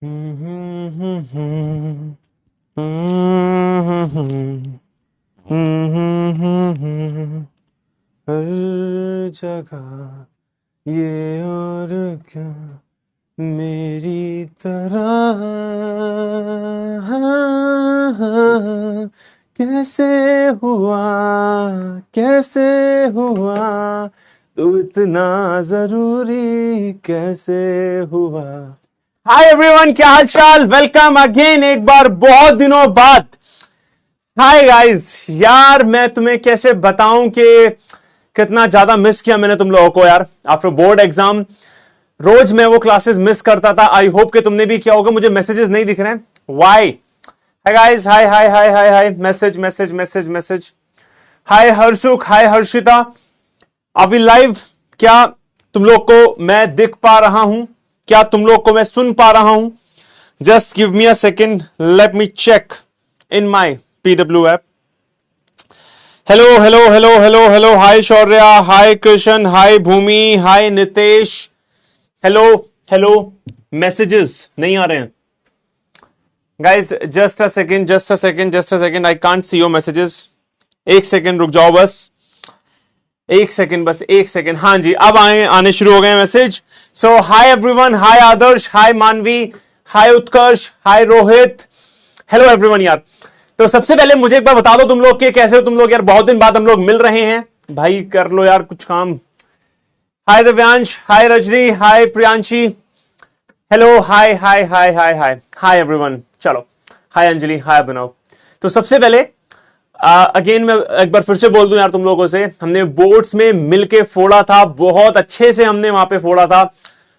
हर जगह ये और क्या मेरी तरह कैसे हुआ कैसे हुआ तू इतना जरूरी कैसे हुआ। हाय एवरीवन, क्या हाल चाल। वेलकम अगेन, एक बार बहुत दिनों बाद। हाय गाइस, यार मैं तुम्हें कैसे बताऊं कि कितना ज्यादा मिस किया मैंने तुम लोगों को यार। आफ्टर बोर्ड एग्जाम रोज मैं वो क्लासेस मिस करता था। आई होप कि तुमने भी किया होगा। मुझे मैसेजेस नहीं दिख रहे हैं, वाई। हाय गाइस, हाय हाय हाय हाय हाय, मैसेज मैसेज मैसेज मैसेज। हाय हर्षुक, हाय हर्षिता, अभी लाइव। क्या तुम लोग को मैं दिख पा रहा हूं? क्या तुम लोग को मैं सुन पा रहा हूं? Just give me a second, let me check in my PW app. Hello hello hello hello hello, hi Shaurya, hi Krishna, hi Bhumi, hi Nitesh. Hello hello, messages नहीं आ रहे हैं guys. Just a second, just a second, just a second, I can't see your messages. एक second रुक जाओ बस, एक second, बस एक सेकेंड। हाँ जी, अब आने शुरू हो गए मैसेज। सो हाय एवरीवन, हाय आदर्श, हाय मानवी, हाय उत्कर्ष, हाय रोहित। हेलो एवरीवन यार। तो सबसे पहले मुझे एक बार बता दो तुम लोग के कैसे हो तुम लोग यार। बहुत दिन बाद हम लोग मिल रहे हैं भाई, कर लो यार कुछ काम। हाय दिव्यांश, हाय रजनी, हाय प्रियांशी, हेलो, हाय हाय हाय हाय हाय हाय एवरीवन। चलो, हाय अंजलि, हाय अभिनव। तो सबसे पहले अगेन मैं एक बार फिर से बोल दूं यार तुम लोगों से, हमने बोर्ड्स में मिलके फोड़ा था, बहुत अच्छे से हमने वहां पे फोड़ा था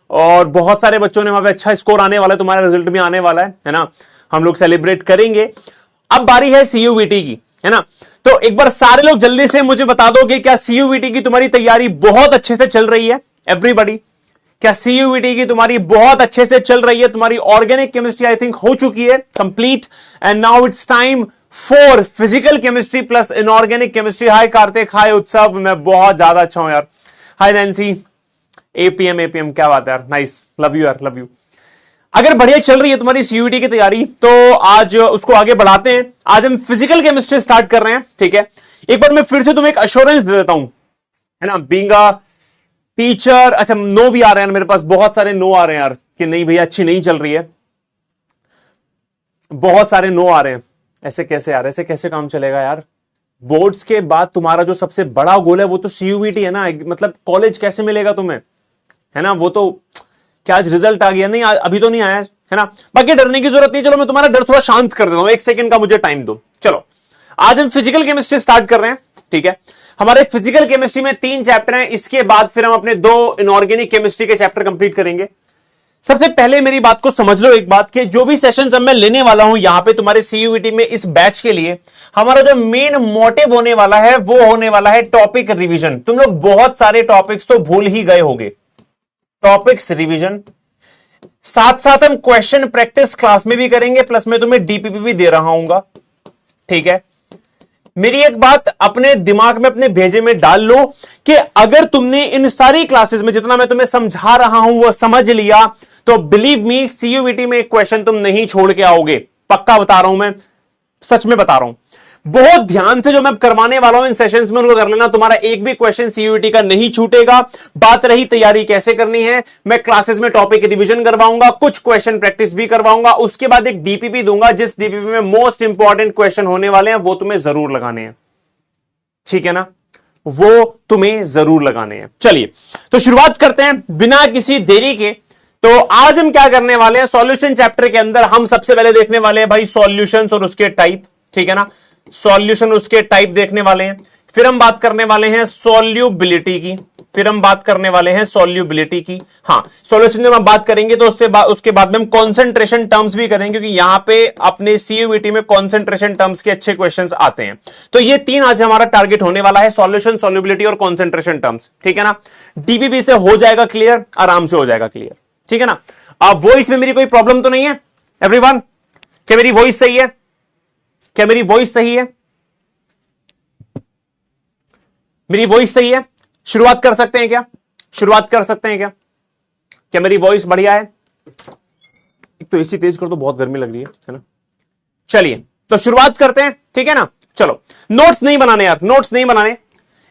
और बहुत सारे बच्चों ने वहां पे अच्छा स्कोर आने वाला है। तुम्हारा रिजल्ट भी आने वाला है ना। हम लोग सेलिब्रेट करेंगे। अब बारी है सीयूवीटी की, है ना। तो एक बार सारे लोग जल्दी से मुझे बता दो कि क्या सीयूवीटी की तुम्हारी तैयारी बहुत अच्छे से चल रही है? एवरीबॉडी, क्या सीयूवीटी की तुम्हारी बहुत अच्छे से चल रही है? तुम्हारी ऑर्गेनिक केमिस्ट्री आई थिंक हो चुकी है complete, and now it's time for physical chemistry plus inorganic chemistry. Hi Kartik, hi Utsav, मैं बहुत ज्यादा अच्छा हूं यार। हाय नैन्सी, एपीएम एपीएम, क्या बात है यार, नाइस, लव यू यार, लव यू। अगर बढ़िया चल रही है तुम्हारी सीयूईटी की तैयारी तो आज उसको आगे बढ़ाते हैं। आज हम फिजिकल केमिस्ट्री स्टार्ट कर रहे हैं, ठीक है। एक बार मैं फिर से तुम्हें एक अश्योरेंस दे देता हूं, है ना, बीइंग अ टीचर। अच्छा, नो भी आ रहे हैं मेरे पास, बहुत सारे नो आ रहे हैं यार कि नहीं भैया अच्छी नहीं चल रही है। बहुत सारे नो आ रहे हैं। ऐसे कैसे यार, ऐसे कैसे काम चलेगा यार। बोर्ड्स के बाद तुम्हारा जो सबसे बड़ा गोल है वो तो सीयूईटी है ना। मतलब कॉलेज कैसे मिलेगा तुम्हें, है ना। वो तो क्या आज रिजल्ट आ गया? नहीं, अभी तो नहीं आया, है ना। बाकी डरने की जरूरत नहीं। चलो मैं तुम्हारा डर थोड़ा शांत कर देता हूं, एक सेकंड का मुझे टाइम दो। चलो, आज हम फिजिकल केमिस्ट्री स्टार्ट कर रहे हैं, ठीक है। हमारे फिजिकल केमिस्ट्री में 3 चैप्टर हैं। इसके बाद फिर हम अपने 2 इनऑर्गेनिक केमिस्ट्री के चैप्टर कंप्लीट करेंगे। सबसे पहले मेरी बात को समझ लो एक बात, कि जो भी सेशंस अब मैं लेने वाला हूं यहां पे तुम्हारे सीयूईटी में इस बैच के लिए, हमारा जो मेन मोटिव होने वाला है वो होने वाला है टॉपिक रिवीजन। तुम लोग बहुत सारे टॉपिक्स तो भूल ही गए होंगे, टॉपिक्स रिवीजन। साथ साथ हम क्वेश्चन प्रैक्टिस क्लास में भी करेंगे, प्लस मैं तुम्हें डीपीपी भी दे रहा हूंगा, ठीक है। मेरी एक बात अपने दिमाग में, अपने भेजे में डाल लो कि अगर तुमने इन सारी क्लासेस में जितना मैं तुम्हें समझा रहा हूं वो समझ लिया तो बिलीव मी, सीयूईटी में एक क्वेश्चन तुम नहीं छोड़ के आओगे। पक्का बता रहा हूं मैं, सच में बता रहा हूं। बहुत ध्यान से जो मैं करवाने वाला हूं इन सेशंस में उनको कर लेना, तुम्हारा एक भी क्वेश्चन सीयूईटी का नहीं छूटेगा। बात रही तैयारी कैसे करनी है, मैं क्लासेस में टॉपिक रिवीजन करवाऊंगा, कुछ क्वेश्चन प्रैक्टिस भी करवाऊंगा, उसके बाद एक डीपीपी दूंगा जिस डीपीपी में मोस्ट इंपॉर्टेंट क्वेश्चन होने वाले हैं वो तुम्हें जरूर लगाने हैं, ठीक है ना। वो तुम्हें जरूर लगाने हैं। चलिए तो शुरुआत करते हैं बिना किसी देरी के। तो आज हम क्या करने वाले हैं, सॉल्यूशन चैप्टर के अंदर हम सबसे पहले देखने वाले हैं भाई सॉल्यूशंस और उसके टाइप, ठीक है ना। सॉल्यूशन उसके टाइप देखने वाले हैं। फिर हम बात करने वाले हैं सॉल्युबिलिटी की, फिर हम बात करने वाले हैं सॉल्युबिलिटी की। हाँ, सॉल्यूशन जब हम बात करेंगे तो उसके बाद में हम कॉन्सेंट्रेशन टर्म्स भी करेंगे, क्योंकि यहां पे अपने सीयूईटी में कॉन्सेंट्रेशन टर्म्स के अच्छे क्वेश्चंस आते हैं। तो ये 3 आज हमारा टारगेट होने वाला है, सॉल्यूशन, सॉल्युबिलिटी और कॉन्सेंट्रेशन टर्म्स, ठीक है ना। डीपीपी से हो जाएगा क्लियर, आराम से हो जाएगा क्लियर, ठीक है ना। अब वॉइस में मेरी कोई प्रॉब्लम तो नहीं है एवरीवन? क्या मेरी वॉइस सही है? क्या मेरी वॉइस सही है? मेरी वॉइस सही है? शुरुआत कर सकते हैं क्या? शुरुआत कर सकते हैं क्या? क्या मेरी वॉइस बढ़िया है? तो एसी तेज कर दो, बहुत गर्मी लग रही है ना। चलिए तो शुरुआत करते हैं, ठीक है ना। चलो नोट्स नहीं बनाने यार, नोट्स नहीं बनाने।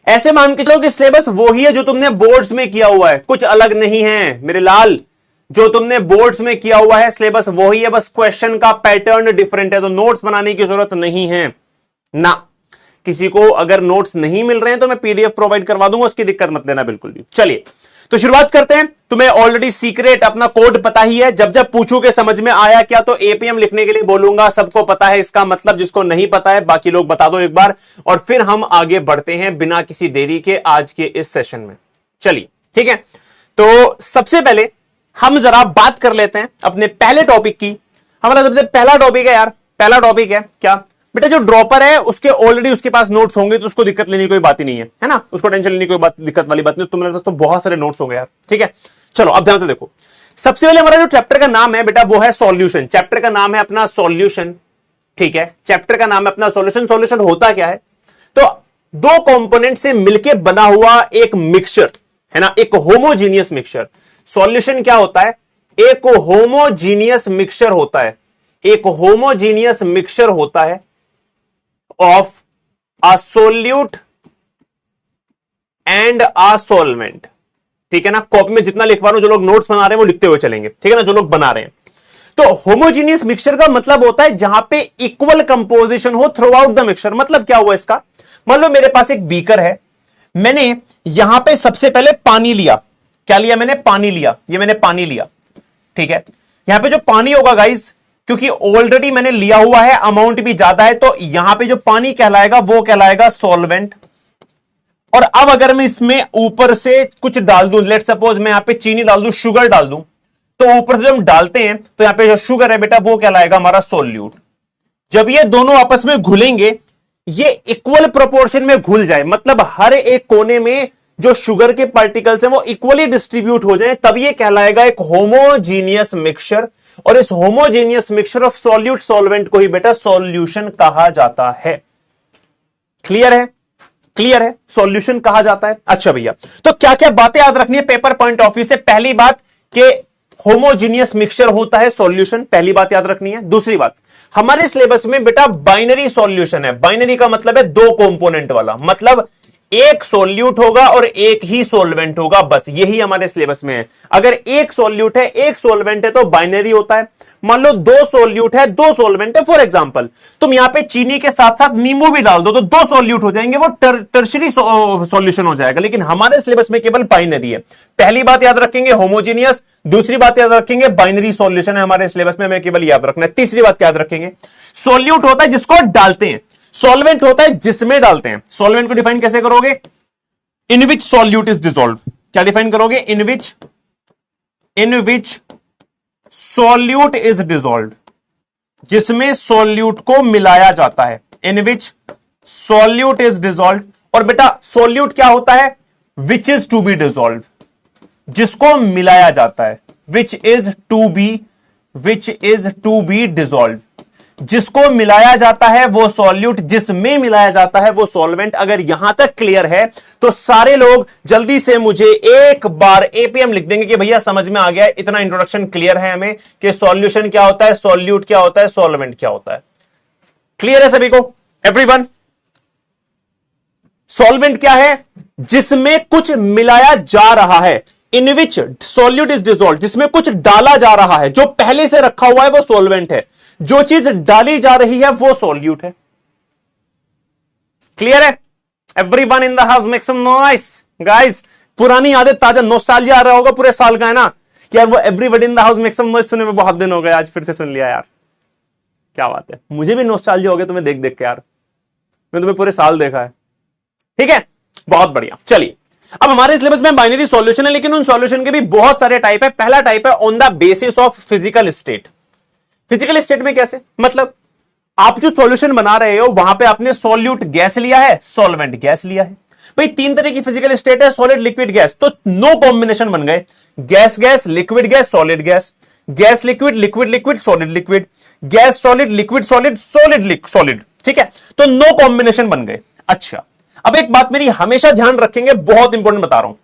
ऐसे मान के चलो कि सिलेबस वो ही है जो तुमने बोर्ड्स में किया हुआ है, कुछ अलग नहीं है मेरे लाल। जो तुमने बोर्ड्स में किया हुआ है सिलेबस वो ही है, बस क्वेश्चन का पैटर्न डिफरेंट है, तो नोट्स बनाने की जरूरत नहीं है ना। किसी को अगर नोट्स नहीं मिल रहे हैं तो मैं पीडीएफ प्रोवाइड करवा दूंगा, उसकी दिक्कत मत लेना बिल्कुल भी। चलिए तो शुरुआत करते हैं। तुम्हें ऑलरेडी सीक्रेट अपना कोड पता ही है, जब जब पूछू के समझ में आया क्या तो एपीएम लिखने के लिए बोलूंगा, सबको पता है इसका मतलब। जिसको नहीं पता है बाकी लोग बता दो एक बार, और फिर हम आगे बढ़ते हैं बिना किसी देरी के आज के इस सेशन में। चलिए ठीक है, तो सबसे पहले हम जरा बात कर लेते हैं अपने पहले टॉपिक की। हमारा सबसे पहला टॉपिक है यार, पहला टॉपिक है क्या बेटा, जो ड्रॉपर है उसके ऑलरेडी उसके पास नोट्स होंगे तो उसको दिक्कत लेने की कोई बात ही नहीं है ना, उसको टेंशन लेने की कोई दिक्कत वाली बात नहीं। तुम्हारे पास तो बहुत सारे नोट्स होंगे यार, ठीक है। चलो अब ध्यान से देखो, सबसे पहले हमारा जो चैप्टर का नाम है बेटा वो है सॉल्यूशन। चैप्टर का नाम है अपना सॉल्यूशन, ठीक है। चैप्टर का नाम है अपना सॉल्यूशन। सॉल्यूशन होता क्या है, तो दो कंपोनेंट से मिलकर बना हुआ एक मिक्सचर है ना, एक होमोजीनियस मिक्सचर। सॉल्यूशन क्या होता है, एक होमोजीनियस मिक्सचर होता है, एक होमोजीनियस मिक्सचर होता है of a solute and a solvent, ठीक है ना। कॉपी में जितना लिखवा रहा हूं, जो लोग नोट्स बना रहे हैं वो लिखते हुए चलेंगे, ठीक है ना, जो लोग बना रहे हैं। तो होमोजीनियस मिक्सचर का मतलब होता है जहां पे इक्वल कंपोजिशन हो थ्रू आउट द मिक्सचर। मतलब क्या हुआ इसका, मान लो मेरे पास एक बीकर है, मैंने यहां पे सबसे पहले पानी लिया। क्या लिया मैंने, पानी लिया, ये मैंने पानी लिया, ठीक है। यहां पे जो पानी होगा गाइस, क्योंकि ऑलरेडी मैंने लिया हुआ है, अमाउंट भी ज्यादा है, तो यहां पे जो पानी कहलाएगा वो कहलाएगा सॉल्वेंट। और अब अगर मैं इसमें ऊपर से कुछ डाल दूं, लेट सपोज मैं यहां पे चीनी डाल दूं, शुगर डाल दूं, तो ऊपर से जब हम डालते हैं तो यहां पे जो शुगर है बेटा वो कहलाएगा हमारा सोल्यूट। जब ये दोनों आपस में घुलेंगे, ये इक्वल प्रोपोर्शन में घुल जाए, मतलब हर एक कोने में जो शुगर के पार्टिकल्स हैं वो इक्वली डिस्ट्रीब्यूट हो जाए, तब ये कहलाएगा एक होमोजीनियस मिक्सचर। और इस homogeneous mixture of solute solvent को ही बेटा सॉल्यूशन कहा जाता है। क्लियर है, क्लियर है, सॉल्यूशन कहा जाता है। अच्छा भैया, तो क्या क्या बातें याद रखनी है पेपर पॉइंट ऑफ व्यू से। पहली बात कि होमोजीनियस मिक्सचर होता है सॉल्यूशन, पहली बात याद रखनी है। दूसरी बात, हमारे सिलेबस में बेटा बाइनरी सॉल्यूशन है। बाइनरी का मतलब है दो कंपोनेंट वाला, मतलब एक सॉल्यूट होगा और एक ही सॉल्वेंट होगा, बस यही हमारे सिलेबस में है। अगर एक सॉल्यूट है एक सॉल्वेंट है तो बाइनरी होता है। मान लो दो सॉल्यूट है दो सॉल्वेंट है, फॉर एग्जांपल तुम यहां पे चीनी के साथ साथ नींबू भी डाल दो तो दो सॉल्यूट हो जाएंगे, वो टर्शरी सॉल्यूशन हो जाएगा। लेकिन हमारे सिलेबस में केवल बाइनरी है। पहली बात याद रखेंगे होमोजीनियस, दूसरी बात याद रखेंगे बाइनरी सॉल्यूशन है हमारे सिलेबस में, हमें केवल याद रखना है। तीसरी बात याद रखेंगे, सॉल्यूट होता है जिसको डालते हैं, सॉल्वेंट होता है जिसमें डालते हैं। सॉल्वेंट को डिफाइन कैसे करोगे, in which solute is dissolve. क्या डिफाइन करोगे, in which solute is dissolve, जिसमें सॉल्यूट को मिलाया जाता है, in which solute is dissolve. और बेटा सॉल्यूट क्या होता है, which is to be dissolve, जिसको मिलाया जाता है, which is to be dissolve. जिसको मिलाया जाता है वो सॉल्यूट, जिसमें मिलाया जाता है वो सॉल्वेंट। अगर यहां तक क्लियर है तो सारे लोग जल्दी से मुझे एक बार एपीएम लिख देंगे कि भैया समझ में आ गया, इतना इंट्रोडक्शन क्लियर है हमें कि सॉल्यूशन क्या होता है, सॉल्यूट क्या होता है, सॉल्वेंट क्या होता है। क्लियर है सभी को, एवरीवन। सॉल्वेंट क्या है, जिसमें कुछ मिलाया जा रहा है, in which solute is dissolve, जिसमें कुछ डाला जा रहा है, जो पहले से रखा हुआ है वो सॉल्वेंट है, जो चीज डाली जा रही है वो सॉल्यूट है। क्लियर है, everyone in the house make some noise guys. पुरानी यादें ताजा, नॉस्टैल्जिया आ रहा होगा पूरे साल का, है ना यार। वो everybody in the house make some noise सुने में बहुत दिन हो गए, आज फिर से सुन लिया यार, क्या बात है। मुझे भी नॉस्टैल्जिया हो गया तुम्हें देख देख के यार, मैं तुम्हें पूरे साल देखा है, ठीक है, बहुत बढ़िया। चलिए अब हमारे सिलेबस में बाइनरी सॉल्यूशन है, लेकिन उन सॉल्यूशन के भी बहुत सारे टाइप है। पहला टाइप है on the basis of physical state. Physical state में कैसे, मतलब आप जो सॉल्यूशन बना रहे हो वहां पे आपने सॉल्यूट गैस लिया है, सॉल्वेंट गैस लिया है। भाई तीन तरह की फिजिकल स्टेट है, सॉलिड लिक्विड गैस, तो नो कॉम्बिनेशन बन गए, gas gas, liquid gas, solid gas, gas liquid, liquid liquid, solid liquid, gas solid, liquid solid, solid solid, ठीक है, तो नो कॉम्बिनेशन बन गए। अच्छा अब एक बात मेरी हमेशा ध्यान रखेंगे, बहुत इंपॉर्टेंट बता रहा हूं,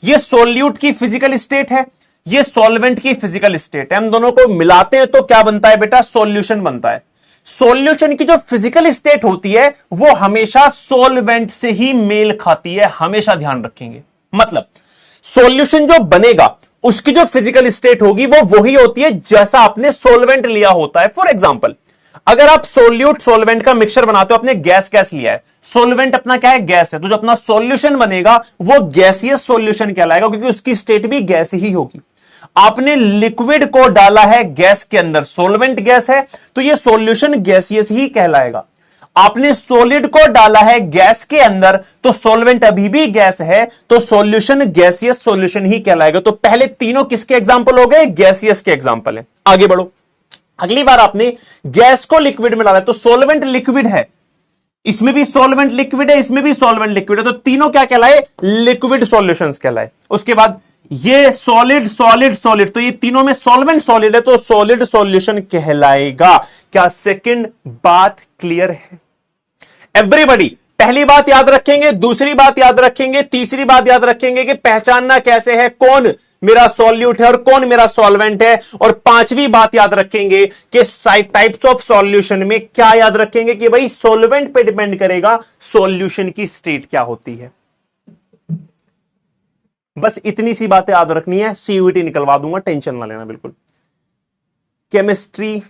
ये सॉल्यूट की फिजिकल स्टेट है, ये सॉल्वेंट की फिजिकल स्टेट है, हम दोनों को मिलाते हैं तो क्या बनता है बेटा, सॉल्यूशन बनता है। सॉल्यूशन की जो फिजिकल स्टेट होती है वो हमेशा सॉल्वेंट से ही मेल खाती है, हमेशा ध्यान रखेंगे। मतलब सॉल्यूशन जो बनेगा उसकी जो फिजिकल स्टेट होगी वो वही होती है जैसा आपने सॉल्वेंट लिया होता है। फॉर एग्जांपल, अगर आप सोल्यूट सॉल्वेंट का मिक्सचर बनाते हो, आपने गैस लिया है, सॉल्वेंट अपना क्या है, गैस है, तो जो अपना सॉल्यूशन बनेगा वो गैसियस सॉल्यूशन कहलाएगा, क्योंकि उसकी स्टेट भी गैस ही होगी। आपने लिक्विड को डाला है गैस के अंदर, सॉल्वेंट गैस है, तो ये सॉल्यूशन गैसियस ही कहलाएगा। आपने सॉलिड को डाला है गैस के अंदर, तो सॉल्वेंट अभी भी गैस है, तो सॉल्यूशन गैसियस सॉल्यूशन ही कहलाएगा। तो पहले तीनों किसके एग्जांपल हो गए, गैसियस के एग्जांपल है। आगे बढ़ो, अगली बार आपने गैस को लिक्विड में डाला है, तो सॉल्वेंट लिक्विड है, इसमें भी सॉल्वेंट लिक्विड है, इसमें भी सॉल्वेंट लिक्विड है, तो तीनों क्या कहलाए, लिक्विड सॉल्यूशंस कहलाए। उसके बाद ये सॉलिड सॉलिड सॉलिड, तो ये तीनों में सॉल्वेंट सॉलिड है, तो सॉलिड सॉल्यूशन कहलाएगा। क्या सेकंड बात क्लियर है एवरीबॉडी? पहली बात याद रखेंगे, दूसरी बात याद रखेंगे, तीसरी बात याद रखेंगे कि पहचानना कैसे है कौन मेरा सॉल्यूट है और कौन मेरा सॉल्वेंट है। और पांचवी बात याद रखेंगे कि टाइप्स ऑफ सॉल्यूशन में क्या याद रखेंगे कि भाई सॉल्वेंट पे डिपेंड करेगा सॉल्यूशन की स्टेट क्या होती है। बस इतनी सी बातें याद रखनी है, सीयूईटी निकलवा दूंगा, टेंशन ना लेना बिल्कुल। केमिस्ट्री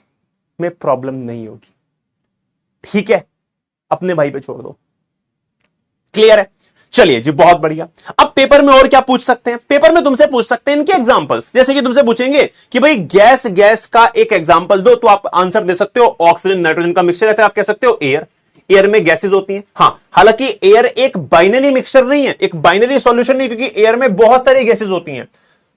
में प्रॉब्लम नहीं होगी, ठीक है, अपने भाई पे छोड़ दो। क्लियर है? चलिए जी, बहुत बढ़िया। अब पेपर में और क्या पूछ सकते हैं, पेपर में तुमसे पूछ सकते हैं इनके एग्जांपल्स। जैसे कि तुमसे पूछेंगे कि भाई गैस का एक एग्जांपल दो, तो आप आंसर दे सकते हो ऑक्सीजन नाइट्रोजन का मिक्सचर है, फिर आप कह सकते हो एयर। एयर में गैसेज होती हैं, हां, हालांकि एयर एक बाइनरी मिक्सचर नहीं है, एक बाइनरी सॉल्यूशन नहीं, क्योंकि एयर में बहुत सारी गैसेज होती हैं।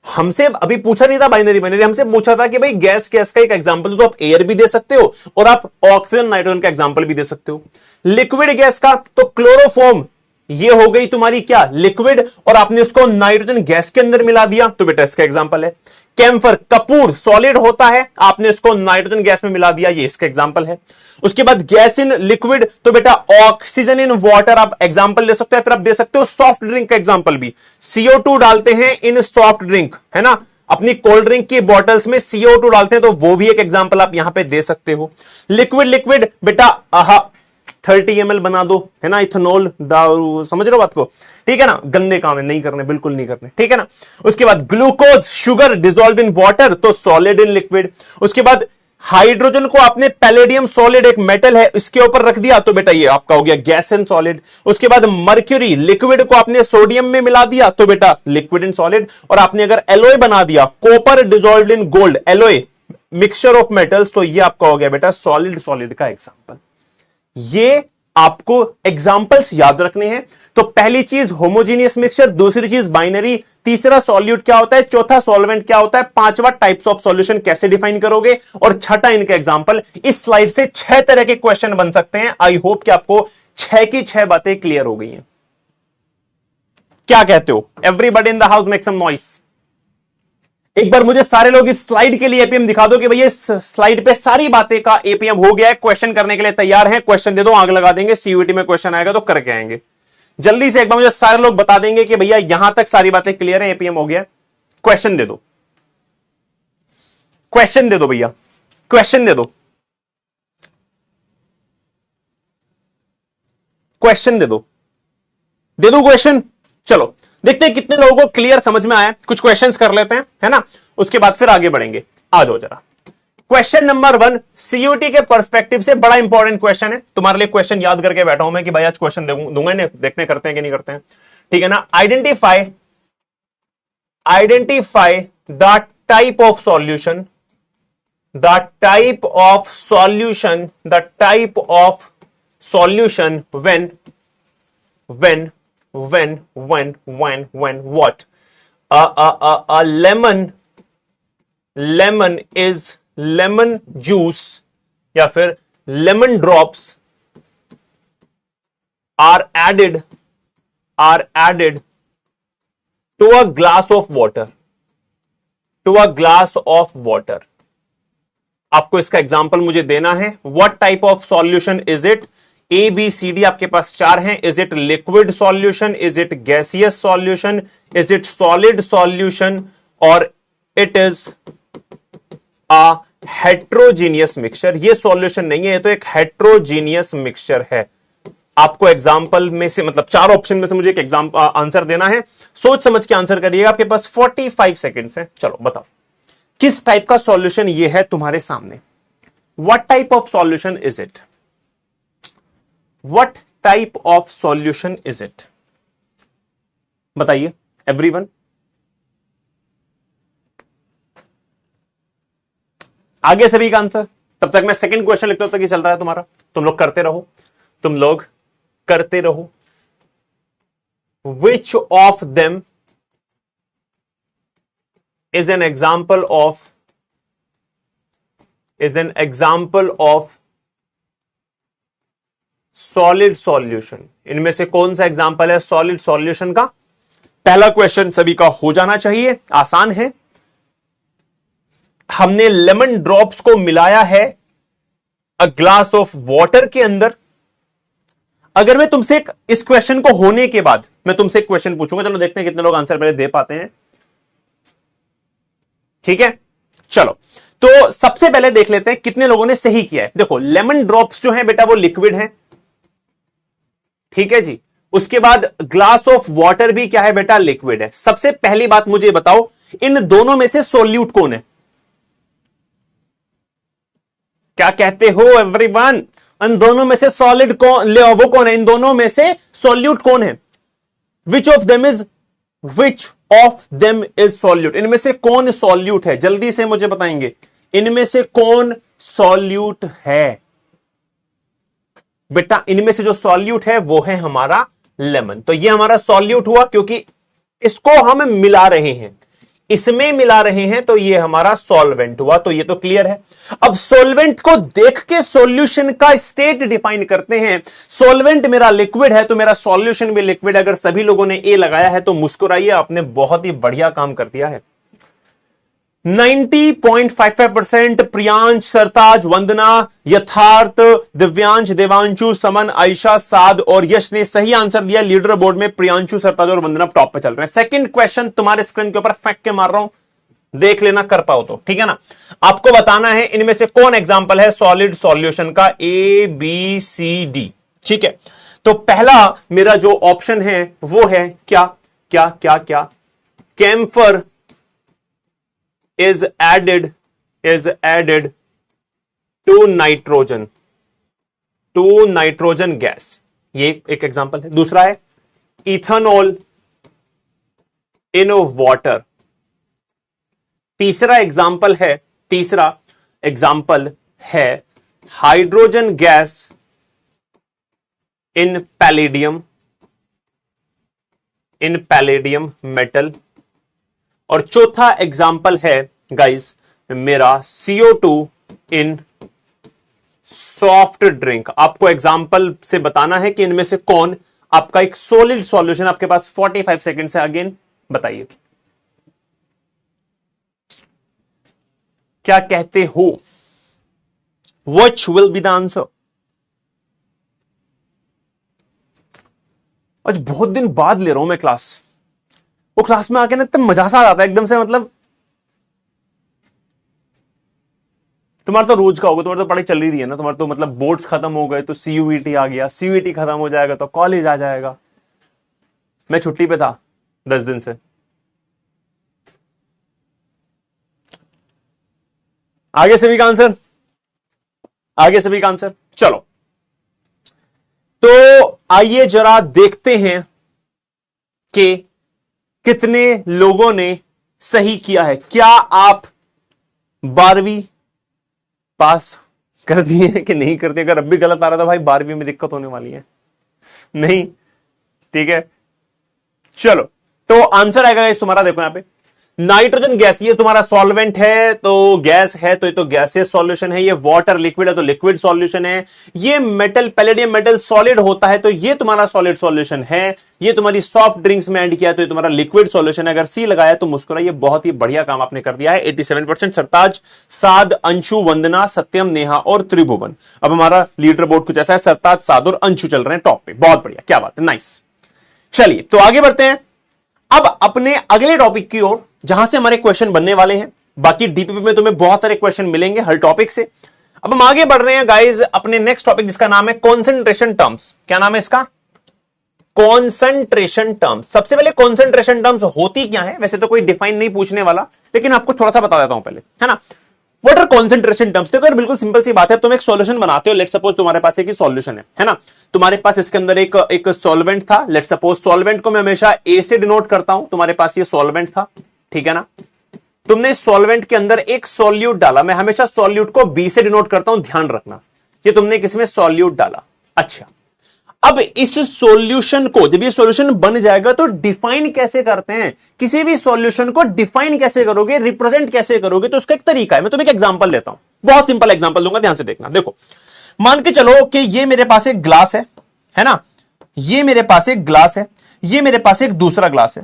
हमसे अभी पूछा नहीं था बाइनरी, हमसे पूछा था कि भाई गैस का एक एग्जांपल, तो आप एयर भी दे सकते हो और आप ऑक्सीजन नाइट्रोजन का एग्जांपल भी दे सकते हो। लिक्विड गैस का तो क्लोरोफॉर्म, ये हो गई तुम्हारी क्या, लिक्विड, और आपने उसको नाइट्रोजन गैस के अंदर मिला दिया, तो बेटा इसका एग्जांपल है। कैम्फर, कपूर सॉलिड होता है, आपने इसको नाइट्रोजन गैस में मिला दिया, ये इसका एग्जांपल है। उसके बाद गैस इन लिक्विड, तो बेटा ऑक्सीजन इन वाटर आप एग्जांपल दे सकते हो। फिर आप दे सकते हो सॉफ्ट ड्रिंक का एग्जांपल भी, CO2 डालते हैं इन सॉफ्ट ड्रिंक, है ना, अपनी कोल्ड ड्रिंक की बॉटल्स में CO2 डालते हैं, तो वो भी एक एग्जांपल आप यहां पे दे सकते हो। लिक्विड बेटा 30 ml बना दो, है ना, इथेनॉल, दारू, समझ रहे हो बात को, ठीक है ना, गंदे काम है, नहीं करने, बिल्कुल नहीं करने, ठीक है ना। उसके बाद glucose sugar dissolve in water, तो सॉलिड इन लिक्विड। उसके बाद हाइड्रोजन को आपने पैलेडियम सॉलिड, एक मेटल है, इसके ऊपर रख दिया, तो बेटा ये आपका हो गया गैस एंड सॉलिड। उसके बाद मर्क्यूरी लिक्विड को आपने सोडियम में मिला दिया, तो बेटा लिक्विड एंड सॉलिड। और आपने अगर एलोय बना दिया, copper dissolve in gold, alloy mixture of metals, तो ये आपका हो गया बेटा सॉलिड सॉलिड का एग्जांपल। ये आपको एग्जांपल्स याद रखने हैं। तो पहली चीज होमोजीनियस मिक्सचर, दूसरी चीज बाइनरी, तीसरा सॉल्यूट क्या होता है, चौथा सॉल्वेंट क्या होता है, पांचवा टाइप्स ऑफ सॉल्यूशन कैसे डिफाइन करोगे, और छठा इनका एग्जांपल। इस स्लाइड से 6 तरह के क्वेश्चन बन सकते हैं। आई होप कि आपको 6 की 6 बातें क्लियर हो गई हैं। क्या कहते हो? Everybody in the house make some noise. एक बार मुझे सारे लोग इस स्लाइड के लिए एपीएम दिखा दो कि भैया इस स्लाइड पे सारी बातें का एपीएम हो गया है, क्वेश्चन करने के लिए तैयार हैं। क्वेश्चन दे दो, आग लगा देंगे, सीयूईटी में क्वेश्चन आएगा तो करके आएंगे। जल्दी से एक बार मुझे सारे लोग बता देंगे कि भैया यहां तक सारी बातें क्लियर है, एपीएम हो गया। क्वेश्चन दे दो, क्वेश्चन दे दो भैया, क्वेश्चन दे दो, क्वेश्चन दे दो, दे दो क्वेश्चन। चलो देखते हैं कितने लोगों को क्लियर समझ में आया। कुछ क्वेश्चंस कर लेते हैं, है ना, उसके बाद फिर आगे बढ़ेंगे। आ जाओ जरा। क्वेश्चन नंबर 1 सीयूटी के पर्सपेक्टिव से बड़ा इंपॉर्टेंट क्वेश्चन है। तुम्हारे लिए क्वेश्चन याद करके बैठा हूं मैं कि भाई आज क्वेश्चन दूंगा इन्हें, देखने करते हैं कि नहीं करते हैं, ठीक है ना। Identify the type of solution, the type of solution, the type of solution when what? A lemon is lemon juice या फिर lemon drops are added to a glass of water, to a glass of water. आपको इसका example मुझे देना है। What type of solution is it? A B C D आपके पास 4 हैं। Is it liquid solution, is it gaseous solution, is it solid solution, और it is a heterogeneous mixture. ये सॉल्यूशन नहीं है, ये तो एक हेट्रोजीनियस मिक्सचर है। आपको एग्जाम्पल में से मतलब चार ऑप्शन में से मुझे एक एग्जाम्पल आंसर देना है, सोच समझ के आंसर करिएगा। आपके पास 45 सेकेंड्स है। चलो बताओ किस टाइप का सॉल्यूशन ये है तुम्हारे सामने। What type of solution is it? What type of solution is it? बताइए एवरीवन। आगे सभी का आंसर। तब तक मैं सेकंड क्वेश्चन लिखता हूं तक ये चल रहा है तुम्हारा। तुम लोग करते रहो, तुम लोग करते रहो। Which of them is an example of solid solution? इनमें से कौन सा एग्जाम्पल है सॉलिड सॉल्यूशन का? पहला क्वेश्चन सभी का हो जाना चाहिए, आसान है। हमने लेमन ड्रॉप्स को मिलाया है अ ग्लास ऑफ वाटर के अंदर। अगर मैं तुमसे इस क्वेश्चन को होने के बाद मैं तुमसे एक क्वेश्चन पूछूंगा, चलो देखते हैं कितने लोग आंसर पहले दे पाते हैं। ठीक है, चलो तो सबसे पहले देख लेते हैं कितने लोगों ने सही किया है। देखो लेमन ड्रॉप्स जो है बेटा वो लिक्विड है, ठीक है जी। उसके बाद ग्लास ऑफ वाटर भी क्या है बेटा? लिक्विड है। सबसे पहली बात मुझे बताओ, इन दोनों में से सोल्यूट कौन है? क्या कहते हो एवरीवन? इन दोनों में से सॉलिड कौन, वो कौन है? इन दोनों में से सोल्यूट कौन है? Which of them is solute? इनमें से कौन सॉल्यूट है? जल्दी से मुझे बताएंगे, इनमें से कौन सॉल्यूट है? बेटा इनमें से जो सॉल्यूट है वो है हमारा लेमन। तो ये हमारा सॉल्यूट हुआ क्योंकि इसको हम मिला रहे हैं, इसमें मिला रहे हैं, तो ये हमारा सॉल्वेंट हुआ। तो ये तो क्लियर है। अब सॉल्वेंट को देख के सॉल्यूशन का स्टेट डिफाइन करते हैं। सॉल्वेंट मेरा लिक्विड है तो मेरा सॉल्यूशन भी लिक्विड। अगर सभी लोगों ने ए लगाया है तो मुस्कुराइए, आपने बहुत ही बढ़िया काम कर दिया है। 90.55% प्रियांश, सरताज, वंदना, यथार्थ, दिव्यांश, देवांशु, समन, आयशा, साद और यश ने सही आंसर दिया। लीडर बोर्ड में प्रियांशु, सरताज और वंदना टॉप पे चल रहे हैं। सेकंड क्वेश्चन तुम्हारे स्क्रीन के ऊपर फेंक के मार रहा हूं, देख लेना, कर पाओ तो ठीक है ना। आपको बताना है इनमें से कौन एग्जाम्पल है सॉलिड सॉल्यूशन का, ए बी सी डी। ठीक है, तो पहला मेरा जो ऑप्शन है वो है क्या क्या क्या क्या? Camphor is added to nitrogen gas। ये एक एग्जांपल है। दूसरा है इथेनॉल इन वाटर। तीसरा एग्जांपल है hydrogen gas in palladium metal. और चौथा एग्जाम्पल है गाइस मेरा CO2 इन सॉफ्ट ड्रिंक। आपको एग्जाम्पल से बताना है कि इनमें से कौन आपका एक सॉलिड सॉल्यूशन। आपके पास 45 सेकेंड है, अगेन बताइए क्या कहते हो? Which will be the answer? आज बहुत दिन बाद ले रहा हूं मैं क्लास। वो क्लास में आके ना इतना मजा सा आ जाता है एकदम से, मतलब तुम्हारा तो रोज का होगा, तुम्हारी तो पढ़ाई चल ही रही है ना, तुम्हारे तो मतलब बोर्ड्स खत्म हो गए तो CUET आ गया, CUET खत्म हो जाएगा तो कॉलेज आ जाएगा। मैं छुट्टी पे था 10 दिन से। आगे सभी का आंसर, चलो तो आइए जरा देखते हैं कि कितने लोगों ने सही किया है। क्या आप 12वीं पास कर दिए कि नहीं कर दिए? अगर अब भी गलत आ रहा था भाई 12वीं में दिक्कत होने वाली है। नहीं, ठीक है, चलो तो आंसर आएगा इस तुम्हारा, देखो यहां पे नाइट्रोजन गैस, ये तुम्हारा सॉल्वेंट है तो गैस है तो ये तो गैसियस सॉल्यूशन है। ये वाटर लिक्विड है तो लिक्विड सॉल्यूशन है। ये मेटल पैलेडियम मेटल सॉलिड होता है तो ये तुम्हारा सॉलिड सॉल्यूशन है। ये तुम्हारी सॉफ्ट ड्रिंक्स में ऐड किया तो ये तुम्हारा लिक्विड सॉल्यूशन है। अगर सी लगाया तो मुस्कुराइए, बहुत ही बढ़िया काम आपने कर दिया है। 87%। सरताज, साद, अंशु, वंदना, सत्यम, नेहा और त्रिभुवन। अब हमारा लीडर बोर्ड कुछ ऐसा है, सरताज, साद और अंशु चल रहे हैं टॉप पे। बहुत बढ़िया, क्या बात है, नाइस। चलिए तो आगे बढ़ते हैं अब अपने अगले टॉपिक की ओर। जहां से हमारे क्वेश्चन बनने वाले हैं। बाकी डीपीपी में तुम्हें बहुत सारे क्वेश्चन मिलेंगे हर टॉपिक से। अब हम आगे बढ़ रहे हैं गाइज अपने नेक्स्ट टॉपिक, जिसका नाम है कॉन्सेंट्रेशन टर्म्स। क्या नाम है इसका? Concentration terms. सबसे पहले कॉन्सेंट्रेशन टर्म्स होती क्या है? वैसे तो कोई डिफाइन नहीं पूछने वाला, लेकिन आपको थोड़ा सा बता देता हूं पहले, है ना। What are concentration terms? देखो यार, बिल्कुल सिंपल सी बात है। तुम एक सॉल्यूशन बनाते हो, लेट सपोज तुम्हारे पास एक सॉल्यूशन है ना। तुम्हारे पास इसके अंदर एक सॉल्वेंट था। लेट सपोज सॉल्वेंट को मैं हमेशा ए से डिनोट करता हूं। तुम्हारे पास ये सॉल्वेंट था, ठीक है ना। तुमने इस सॉल्वेंट के अंदर एक सॉल्यूट डाला। मैं हमेशा सॉल्यूट को बी से डिनोट करता हूं, ध्यान रखना। ये तुमने किसमें सॉल्यूट डाला। अच्छा, अब इस सॉल्यूशन को, जब ये सॉल्यूशन बन जाएगा तो डिफाइन कैसे करते हैं? किसी भी सॉल्यूशन को डिफाइन कैसे करोगे, रिप्रेजेंट कैसे करोगे? तो उसका एक तरीका है। मैं तुम्हें एक एग्जांपल लेता हूं, बहुत सिंपल एग्जांपल दूंगा, ध्यान से देखना। देखो, मान के चलो कि ये मेरे पास एक ग्लास है ना। ये मेरे पास एक ग्लास है, ये मेरे पास एक दूसरा ग्लास है।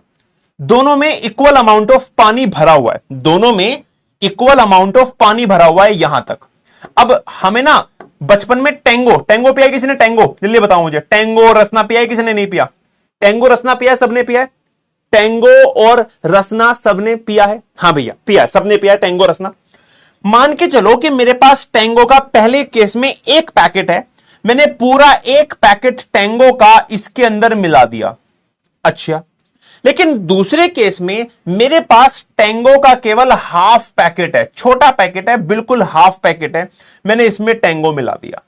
दोनों में इक्वल अमाउंट ऑफ पानी भरा हुआ है। दोनों में इक्वल अमाउंट ऑफ पानी भरा हुआ है यहां तक। अब हमें ना बचपन में टेंगो पिया किसी ने? टेंगो, जल्दी बताओ मुझे। टेंगो रसना पिया है किसी ने? नहीं पिया। टेंगो रसना पिया है? सबने पिया है। टेंगो और रसना सबने पिया है? हाँ भैया पिया है, सबने पिया है टेंगो रसना। मान के चलो कि मेरे पास टेंगो का पहले केस में एक पैकेट है। मैंने पूरा एक पैकेट टेंगो का इसके अंदर मिला दिया। अच्छा, लेकिन दूसरे केस में मेरे पास टेंगो का केवल हाफ पैकेट है, छोटा पैकेट है, बिल्कुल हाफ पैकेट है। मैंने इसमें टेंगो मिला दिया।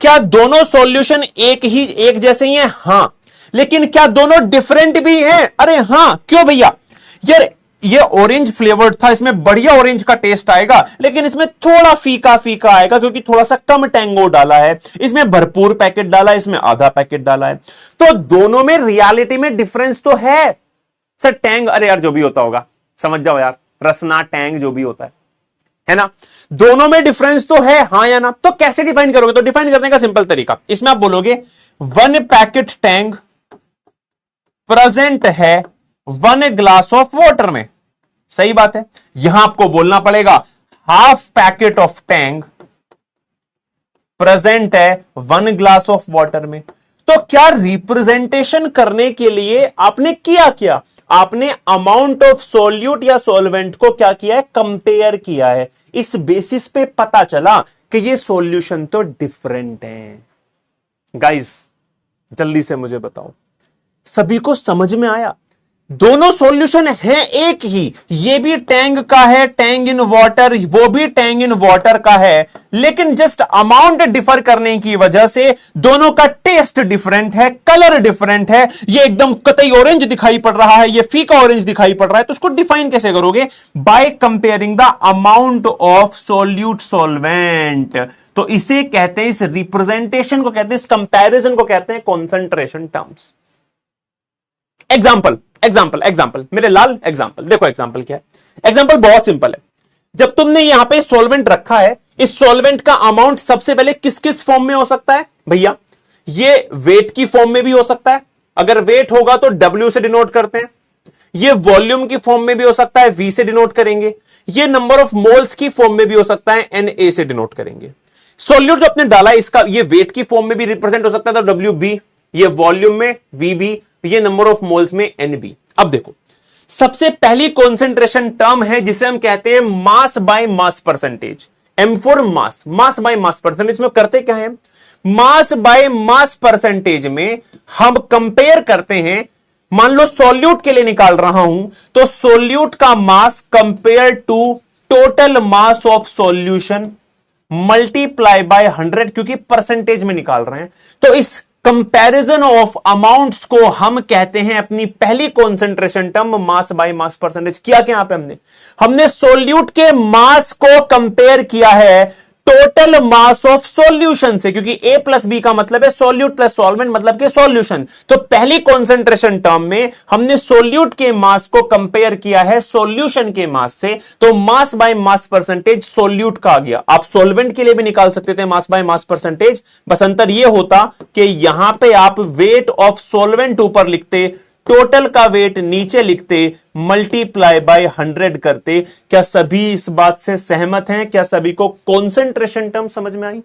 क्या दोनों सॉल्यूशन एक जैसे ही हैं? हां। लेकिन क्या दोनों डिफरेंट भी हैं? अरे हां। क्यों भैया? यार ये ऑरेंज फ्लेवर्ड था, इसमें बढ़िया ऑरेंज का टेस्ट आएगा, लेकिन इसमें थोड़ा फीका फीका आएगा क्योंकि थोड़ा सा कम टेंगो डाला है। इसमें भरपूर पैकेट डाला है, इसमें आधा पैकेट डाला है। तो दोनों में रियलिटी में डिफरेंस तो है। सर टैंग, अरे यार जो भी होता होगा, समझ जाओ यार, रसना टैंग जो भी होता है ना। दोनों में डिफरेंस तो है, हां या ना। तो कैसे डिफाइन करोगे? तो डिफाइन करने का सिंपल तरीका, इसमें आप बोलोगे 1 पैकेट टैंग प्रेजेंट है 1 ग्लास ऑफ वाटर में। सही बात है। यहां आपको बोलना पड़ेगा half packet of Tang present है 1 ग्लास ऑफ वाटर में। तो क्या रिप्रेजेंटेशन करने के लिए आपने किया क्या? आपने अमाउंट ऑफ सॉल्यूट या सॉल्वेंट को क्या किया है? कंपेयर किया है। इस बेसिस पे पता चला कि ये सॉल्यूशन तो डिफरेंट है। गाइस जल्दी से मुझे बताओ, सभी को समझ में आया? दोनों सॉल्यूशन है एक ही। ये भी टैंग का है, टैंग इन वाटर, वो भी टैंग इन वाटर का है, लेकिन जस्ट अमाउंट डिफर करने की वजह से दोनों का टेस्ट डिफरेंट है, कलर डिफरेंट है। ये एकदम कतई ऑरेंज दिखाई पड़ रहा है, ये फीका ऑरेंज दिखाई पड़ रहा है। तो उसको डिफाइन कैसे करोगे? By comparing the amount of solute solvent. तो इसे कहते हैं, इस रिप्रेजेंटेशन को कहते हैं, इस कंपैरिजन को कहते हैं कॉन्सेंट्रेशन टर्म्स। एग्जाम्पल मेरे लाल, एग्जाम्पल देखो। एग्जाम्पल क्या है? एग्जाम्पल बहुत सिंपल है। जब तुमने यहां पे सॉल्वेंट रखा है, इस सॉल्वेंट का अमाउंट सबसे पहले किस किस फॉर्म में हो सकता है भैया? ये वेट की फॉर्म में भी हो सकता है, अगर वेट होगा तो W से डिनोट करते हैं। ये वॉल्यूम की फॉर्म में भी हो सकता है, V से डिनोट करेंगे। ये नंबर ऑफ मोल्स की फॉर्म में भी हो सकता है, Na से डिनोट करेंगे। सॉल्यूट जो आपने डाला इसका, ये वेट की फॉर्म में भी रिप्रेजेंट हो सकता है, तो WB। ये वॉल्यूम में VB, ये नंबर ऑफ मोल्स में NB। अब देखो, सबसे पहली कॉन्सेंट्रेशन टर्म है जिसे हम कहते हैं mass by mass percentage. M for mass, mass by mass percentage में करते क्या है? मास बाय मास परसेंटेज में हम कंपेयर करते हैं। मान लो सॉल्यूट के लिए निकाल रहा हूं, तो सॉल्यूट का mass compare to total mass of solution multiply by 100, क्योंकि परसेंटेज में निकाल रहे हैं। तो इस कंपैरिजन ऑफ अमाउंट्स को हम कहते हैं अपनी पहली concentration term mass by mass percentage. किया क्या यहां पे? हमने सॉल्यूट के मास को कंपेयर किया है टोटल मास ऑफ सॉल्यूशन से, क्योंकि A प्लस बी का मतलब है सॉल्यूट प्लस सॉल्वेंट, मतलब के सॉल्यूशन। तो पहली कॉन्सेंट्रेशन टर्म में हमने सॉल्यूट के मास को कंपेयर किया है सॉल्यूशन के मास से, तो mass by mass percentage solute का आ गया। आप सॉल्वेंट के लिए भी निकाल सकते थे मास बाय मास परसेंटेज, बस अंतर यह होता कि यहां पे आप वेट ऑफ सॉल्वेंट ऊपर लिखते, टोटल का वेट नीचे लिखते, मल्टीप्लाई बाय 100 करते। क्या सभी इस बात से सहमत हैं? क्या सभी को कॉन्सेंट्रेशन टर्म समझ में आई?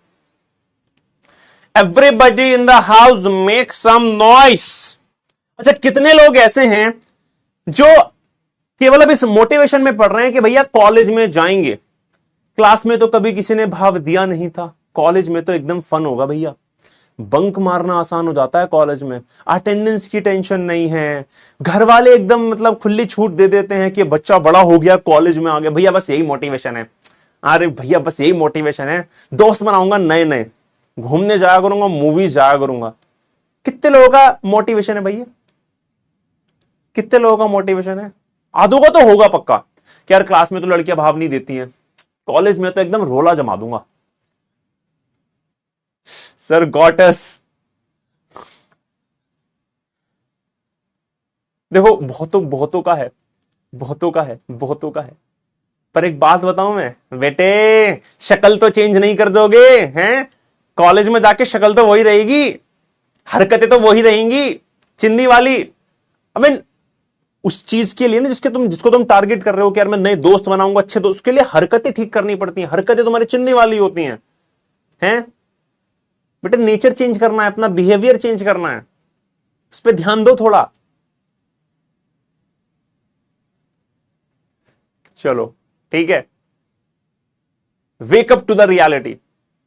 Everybody in the house make some noise. अच्छा, कितने लोग ऐसे हैं जो केवल अब इस मोटिवेशन में पढ़ रहे हैं कि भैया कॉलेज में जाएंगे, क्लास में तो कभी किसी ने भाव दिया नहीं था, कॉलेज में तो एकदम फन होगा भैया, बंक मारना आसान हो जाता है कॉलेज में, अटेंडेंस की टेंशन नहीं है, घर वाले एकदम मतलब खुली छूट दे देते हैं कि बच्चा बड़ा हो गया कॉलेज में आ गया। भैया बस यही मोटिवेशन है, अरे भैया बस यही मोटिवेशन है, दोस्त बनाऊंगा नए नए, घूमने जाया करूंगा, मूवीज जाया करूंगा। कितने लोगों का मोटिवेशन है भैया, कितने लोगों का मोटिवेशन है? आधों का तो होगा पक्का कि यार क्लास में तो लड़कियां भाव नहीं देती हैं, कॉलेज में तो एकदम रोला जमा दूंगा। सर गॉटस, देखो बहुतों बहुतों का है, बहुतों का है, बहुतों का है, पर एक बात बताऊं मैं बेटे, शक्ल तो चेंज नहीं कर दोगे हैं, कॉलेज में जाके शक्ल तो वही रहेगी, हरकतें तो वही रहेंगी चिंदी वाली। आई मीन उस चीज के लिए ना जिसको तुम टारगेट कर रहे हो कि यार मैं नए दोस्त बनाऊंगा, अच्छे दोस्त, उसके लिए हरकतें ठीक करनी पड़ती हैं, हरकतें तुम्हारी चिंदी वाली होती हैं, हैं बेटे। नेचर चेंज करना है, अपना बिहेवियर चेंज करना है, उस पर ध्यान दो थोड़ा। चलो ठीक है, वेकअप टू द रियलिटी।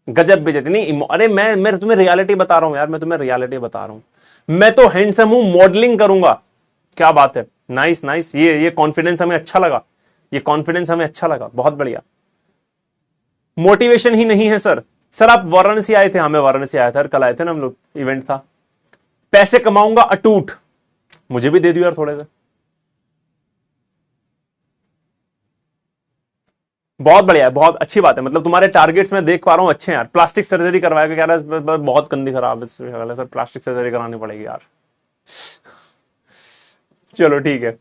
गजब बेइज्जती नहीं, अरे मैं तुम्हें रियलिटी बता रहा हूं यार, मैं तुम्हें रियलिटी बता रहा हूं। मैं तो हैंडसम हूं, मॉडलिंग करूंगा। क्या बात है, नाइस नाइस, ये कॉन्फिडेंस हमें अच्छा लगा, ये कॉन्फिडेंस हमें अच्छा लगा, बहुत बढ़िया। मोटिवेशन ही नहीं है सर। सर आप वाराणसी आए थे? हाँ मैं वाराणसी आया था, कल आए थे ना हम लोग, इवेंट था। पैसे कमाऊंगा अटूट, मुझे भी दे दियो यार थोड़े से। बहुत बढ़िया है, बहुत अच्छी बात है, मतलब तुम्हारे टारगेट्स में देख पा रहा हूं अच्छे हैं यार। प्लास्टिक सर्जरी करवाएगा क्या? बहुत गंदी खराब है सर, प्लास्टिक सर्जरी करानी पड़ेगी यार। चलो ठीक है,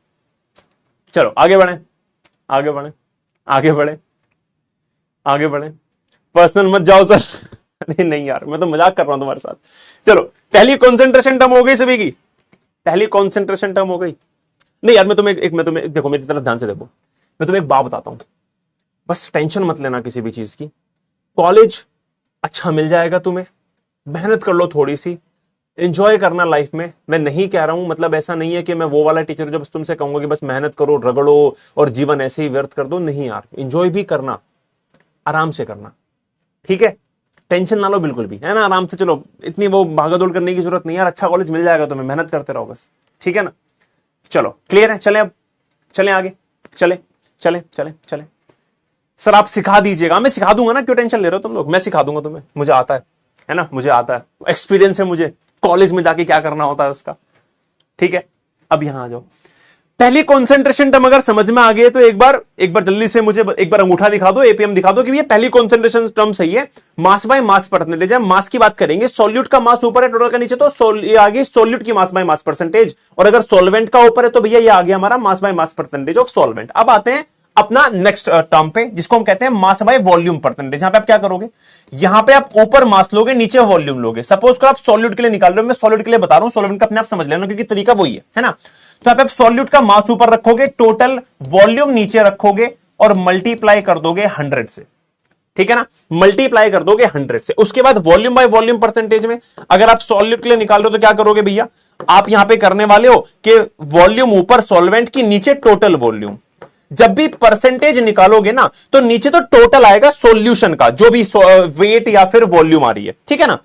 चलो आगे बढ़े, आगे बढ़े, आगे बढ़े, आगे बढ़े। पर्सनल मत जाओ सर। नहीं नहीं यार, मैं तो मजाक कर रहा हूं तुम्हारे साथ। चलो, पहली कॉन्सेंट्रेशन टर्म हो गई सभी की, पहली कॉन्सेंट्रेशन टर्म हो गई। नहीं यार, मैं तुम्हें देखो, मेरी तरफ ध्यान से देखो, मैं तुम्हें एक बात बताता हूं, बस टेंशन मत लेना किसी भी चीज की। कॉलेज अच्छा मिल जाएगा तुम्हें, मेहनत कर लो थोड़ी सी, एंजॉय करना लाइफ में। मैं नहीं कह रहा हूं, मतलब ऐसा नहीं है कि मैं वो वाला टीचर जो बस तुमसे कहूंगा कि बस मेहनत करो, रगड़ो और जीवन ऐसे ही व्यर्थ कर दो। नहीं यार, एंजॉय भी करना, आराम से करना, ठीक है? टेंशन ना लो बिल्कुल भी, है ना, आराम से चलो, इतनी वो भागदौड़ करने की जरूरत नहीं यार। अच्छा कॉलेज मिल जाएगा तुम्हें, मेहनत करते रहो बस, ठीक है ना? चलो क्लियर है, चले अब, चले आगे, चले चले चले चले। सर आप सिखा दीजिएगा। मैं सिखा दूंगा ना, क्यों टेंशन ले रहे हो तुम लोग, मैं सिखा दूंगा तुम्हें, मुझे आता है ना, मुझे आता है, एक्सपीरियंस है मुझे, कॉलेज में जाके क्या करना होता है उसका, ठीक है? अब यहां आ जाओ, पहली कॉन्सेंट्रेशन टर्म अगर समझ में आ गई तो एक बार जल्दी से मुझे एक बार अंगूठा दिखा दो, एपीएम दिखा दो कि ये पहली कॉन्सेंट्रेशन टर्म सही है। मास बाय मास परसेंटेज है, मास की बात करेंगे, सॉल्यूट का मास ऊपर है, टोटल का नीचे, तो ये आ गई सॉल्यूट की मास बाय मास परसेंटेज, और अगर सॉल्वेंट का ऊपर है तो भैया ये आ गया हमारा mass by mass percentage of solvent. अब आते हैं अपना नेक्स्ट टर्म पे, जिसको हम कहते हैं मास बाय वॉल्यूम परसेंटेज। यहां पे आप क्या करोगे, यहां पे आप ऊपर मास लोगे, नीचे वॉल्यूम लोगे। सपोज कर आप सॉल्यूट के लिए निकाल रहे हो, मैं सॉल्यूट के लिए बता रहा हूं, सॉल्वेंट का अपने आप समझ लेना क्योंकि तरीका वही है ना? तो आप सॉल्यूट का मास ऊपर रखोगे, टोटल वॉल्यूम नीचे रखोगे और मल्टीप्लाई कर दोगे 100 से, ठीक है ना? मल्टीप्लाई कर दोगे 100 से। उसके बाद वॉल्यूम बाय वॉल्यूम परसेंटेज में अगर आप सॉल्यूट के लिए निकाल रहे हो तो क्या करोगे भैया, आप यहां पे करने वाले हो कि वॉल्यूम ऊपर सॉल्वेंट की, नीचे टोटल वॉल्यूम। जब भी परसेंटेज निकालोगे ना तो नीचे तो टोटल आएगा सॉल्यूशन का, जो भी वेट या फिर वॉल्यूम आ रही है, ठीक है ना?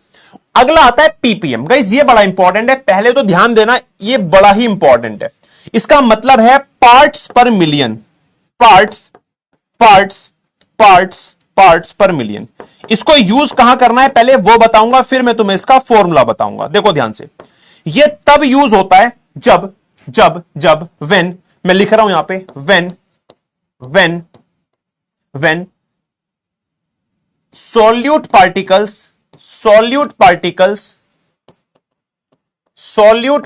अगला आता है पीपीएम। गाइस ये बड़ा इंपॉर्टेंट है, पहले तो ध्यान देना, ये बड़ा ही इंपॉर्टेंट है। इसका मतलब है पार्ट्स पर million, parts parts parts parts पर मिलियन। इसको यूज कहां करना है पहले वो बताऊंगा, फिर मैं तुम्हें इसका फॉर्मूला बताऊंगा। देखो ध्यान से, ये तब यूज होता है जब जब जब व्हेन, मैं लिख रहा हूं यहां पे, when solute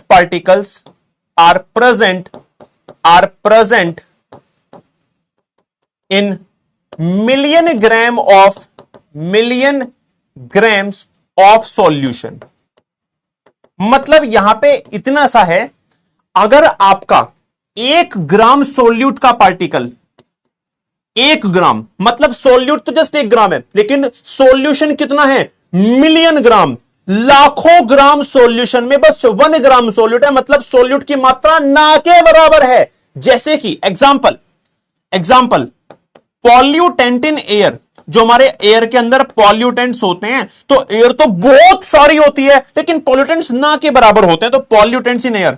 particles are present in million grams of solution। मतलब यहां पे इतना सा है, अगर आपका 1 ग्राम सोल्यूट का पार्टिकल, 1 ग्राम, मतलब सोल्यूट तो जस्ट 1 ग्राम है, लेकिन सॉल्यूशन कितना है, मिलियन ग्राम, लाखों ग्राम सॉल्यूशन में बस 1 ग्राम सोल्यूट है, मतलब सोल्यूट की मात्रा ना के बराबर है। जैसे कि example example pollutant in air, जो हमारे एयर के अंदर पॉल्यूटेंट्स होते हैं, तो एयर तो बहुत सारी होती है लेकिन पॉल्यूटेंट्स ना के बराबर होते हैं, तो पॉल्यूटेंट्स इन एयर,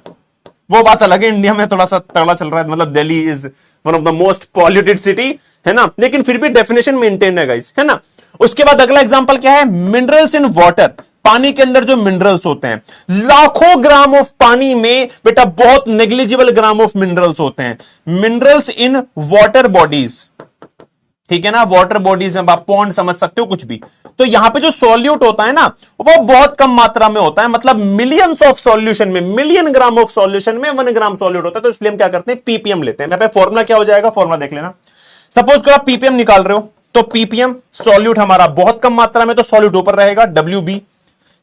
वो बात अलग है। इंडिया में थोड़ा सा तगड़ा चल रहा है, मतलब Delhi is one of the most polluted city, है ना, लेकिन फिर भी डेफिनेशन मेंटेन है गाइस, है ना। उसके बाद अगला एग्जांपल क्या है, मिनरल्स इन वाटर, पानी के अंदर जो मिनरल्स होते हैं, लाखों ग्राम ऑफ पानी में बेटा बहुत नेग्लिजिबल ग्राम ऑफ मिनरल्स होते हैं। मिनरल्स इन वाटर बॉडीज, ठीक है ना, वाटर बॉडीज में आप पॉन्ड समझ सकते हो कुछ भी। तो यहां पे जो सॉल्यूट होता है ना, वो बहुत कम मात्रा में होता है, मतलब मिलियंस ऑफ सॉल्यूशन में, मिलियन ग्राम ऑफ सॉल्यूशन में 1 ग्राम सॉल्यूट होता है, तो इसलिए हम क्या करते हैं, पीपीएम लेते हैं। यहां पे फॉर्मूला क्या हो जाएगा, फॉर्मूला देख लेना। सपोज करो आप पीपीएम निकाल रहे हो, तो पीपीएम सॉल्यूट हमारा बहुत कम मात्रा में, तो सॉल्यूट ऊपर रहेगा WB,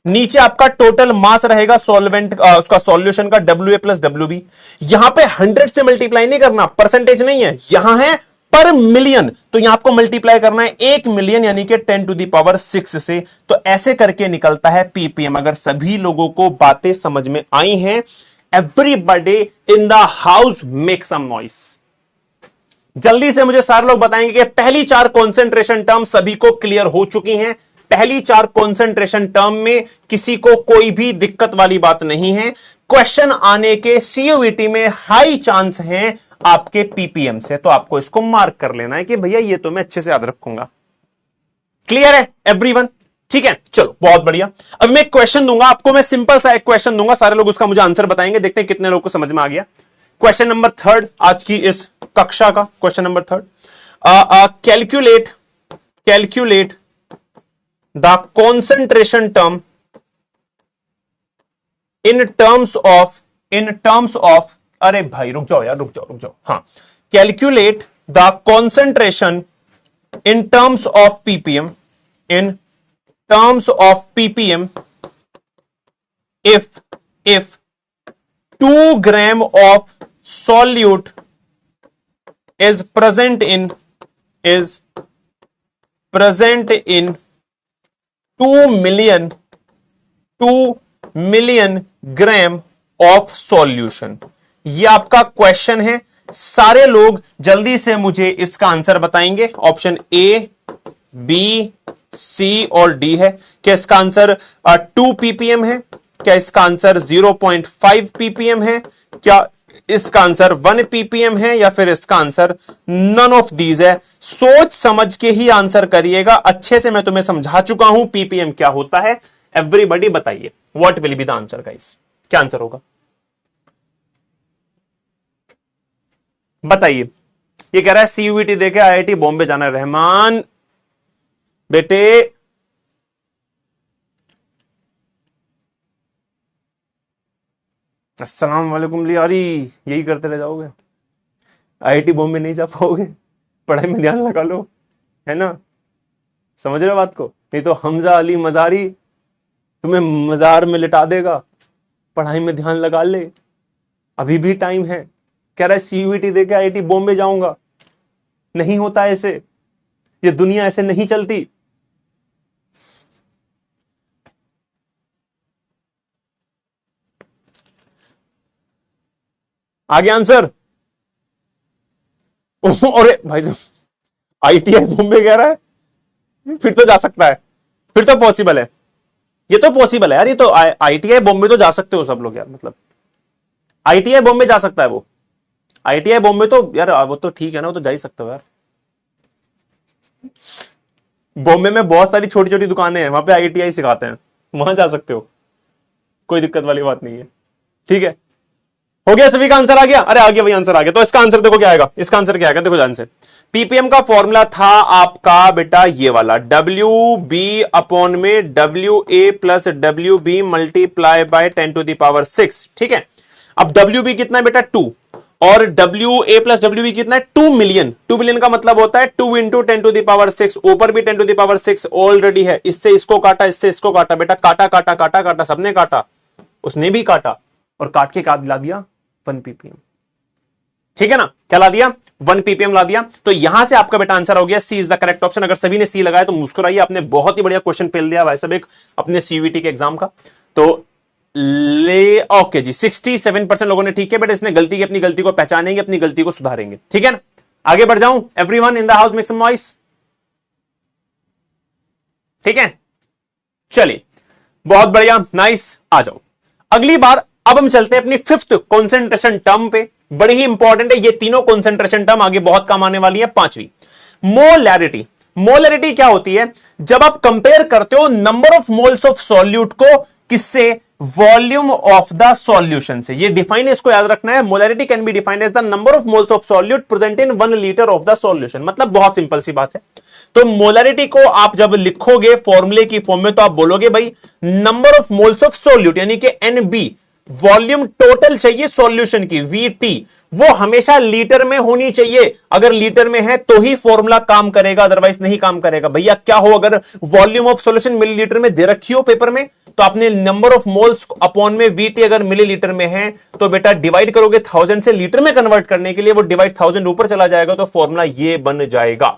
नीचे आपका टोटल मास रहेगा सॉल्वेंट उसका सॉल्यूशन का WA प्लस WB। यहां पे 100 से मल्टीप्लाई नहीं करना, परसेंटेज नहीं है, यहां है पर मिलियन, तो यहां आपको मल्टीप्लाई करना है 1 मिलियन यानी कि 10⁶ से, तो ऐसे करके निकलता है पीपीएम। अगर सभी लोगों को बातें समझ में आई हैं, everybody in the house make some noise. जल्दी से मुझे सारे लोग बताएंगे कि पहली 4 कॉन्सेंट्रेशन टर्म सभी को क्लियर हो चुकी हैं। पहली 4 कॉन्सेंट्रेशन टर्म में किसी को कोई भी दिक्कत वाली बात नहीं है। क्वेश्चन आने के सीयूईटी में हाई चांस हैं आपके पीपीएम से, तो आपको इसको मार्क कर लेना है कि भैया ये तो मैं अच्छे से याद रखूंगा। क्लियर है एवरीवन? ठीक है, चलो बहुत बढ़िया। अब मैं एक क्वेश्चन दूंगा आपको, मैं सिंपल सा एक क्वेश्चन दूंगा, सारे लोग उसका मुझे आंसर बताएंगे, देखते हैं कितने लोग को समझ में आ गया। क्वेश्चन नंबर 3 आज की इस कक्षा का, question number 3, calculate the concentration term in terms of, अरे भाई रुक जाओ यार, रुक जाओ, हाँ, calculate the concentration in terms of ppm, if 2 gram of solute is present in 2 million gram of solution। ये आपका क्वेश्चन है, सारे लोग जल्दी से मुझे इसका आंसर बताएंगे। ऑप्शन ए, बी, सी और डी है। क्या इसका आंसर 2 ppm है? क्या इसका आंसर 0.5 ppm है? क्या इसका आंसर 1 ppm है? या फिर इसका आंसर नन ऑफ दीज है? सोच समझ के ही आंसर करिएगा। अच्छे से मैं तुम्हें समझा चुका हूं पीपीएम क्या होता है। एवरीबॉडी बताइए, what will be the answer guys? क्या आंसर होगा बताइए। ये कह रहा है सीयूईटी देके आईआईटी बॉम्बे जाना है। रहमान बेटे अस्सलाम वालेकुम लियारी, यही करते रह जाओगे, आईआईटी बॉम्बे नहीं जा पाओगे। पढ़ाई में ध्यान लगा लो, है ना, समझ रहे हो बात को? नहीं तो हमजा अली मजारी तुम्हें मजार में लिटा देगा। पढ़ाई में ध्यान लगा ले, अभी भी टाइम है। कह रहा है सीयूईटी देके आईआईटी बॉम्बे जाऊंगा। नहीं होता ऐसे, ये दुनिया ऐसे नहीं चलती। आगे आंसर। अरे भाई साहब, आईटीआई बॉम्बे कह रहा है, फिर तो जा सकता है, फिर तो पॉसिबल है। ये तो पॉसिबल है यार, ये तो आईटीआई बॉम्बे तो जा सकते हो सब लोग यार, मतलब आईटीआई बॉम्बे जा सकता है वो। आईटीआई बॉम्बे तो यार वो तो ठीक है ना, वो तो जा ही सकते हो यार। बॉम्बे में बहुत सारी छोटी छोटी दुकानें हैं, वहां पे आईटीआई सिखाते हैं, वहां जा सकते हो, कोई दिक्कत वाली बात नहीं है। ठीक है, हो गया, सभी का आंसर आ गया। अरे आ गया भाई, आंसर आ गया। तो इसका आंसर देखो क्या आएगा, इसका आंसर क्या आएगा, देखो ध्यान से। पीपीएम का फॉर्मूला था आपका बेटा ये वाला, WB अपॉन में WA plus WB multiply by 10⁶। ठीक है, अब WB कितना है बेटा 2, और WA प्लस WB कितना है 2 मिलियन। 2 मिलियन का मतलब होता है 2 इंटू 10⁶। ऊपर भी 10⁶ ऑलरेडी है। इससे इसको काटा, इससे इसको काटा, बेटा काटा काटा काटा काटा, सबने काटा, उसने भी काटा, और काट के क्या ला दिया 1 ppm। ठीक है ना, क्या ला दिया 1 ppm ला दिया। तो यहां से आपका बेटा आंसर हो गया सी इज द करेक्ट ऑप्शन। अगर सभी ने सी लगाया तो मुस्कुराइए, आपने बहुत ही बढ़िया क्वेश्चन पेल दिया भाई साहब एक अपने सीयूईटी के एग्जाम का। तो ले ओके जी, 67% लोगों ने ठीक है बेटा, इसने गलती की, अपनी गलती को पहचानेंगे, अपनी गलती को सुधारेंगे। ठीक है ना, आगे बढ़ जाऊं। Everyone in the house make some noise. ठीक है, चलिए बहुत बढ़िया, नाइस। आ जाओ अगली बार। अब हम चलते हैं अपनी फिफ्थ कॉन्सेंट्रेशन टर्म पे। बड़ी ही इंपॉर्टेंट है ये तीनों कॉन्सेंट्रेशन टर्म, आगे बहुत काम आने वाली है। पांचवी, मोलैरिटी। मोलैरिटी क्या होती है? जब आप कंपेयर करते हो number of moles of solute को किससे? वॉल्यूम ऑफ द सॉल्यूशन से। ये डिफाइन, इसको याद रखना है। Molarity can be defined as the number of moles of solute present in 1 litre of the solution. मतलब बहुत सिंपल सी बात है। तो मोलैरिटी को आप जब लिखोगे फॉर्मूले की फॉर्म में, तो आप बोलोगे भाई number of moles of solute यानी कि NB, वॉल्यूम टोटल चाहिए सॉल्यूशन की VT, वो हमेशा लीटर में होनी चाहिए। अगर लीटर में है तो ही फॉर्मूला काम करेगा, अदरवाइज नहीं काम करेगा। भैया क्या हो, अगर वॉल्यूम ऑफ सॉल्यूशन मिलीलीटर में दे रखी हो पेपर में, तो आपने नंबर ऑफ मोल्स अपॉन में VT अगर मिलीलीटर में है, तो बेटा डिवाइड करोगे 1000 से, लीटर में कन्वर्ट करने के लिए वो डिवाइड 1000 ऊपर चला जाएगा, तो फॉर्मूला ये बन जाएगा।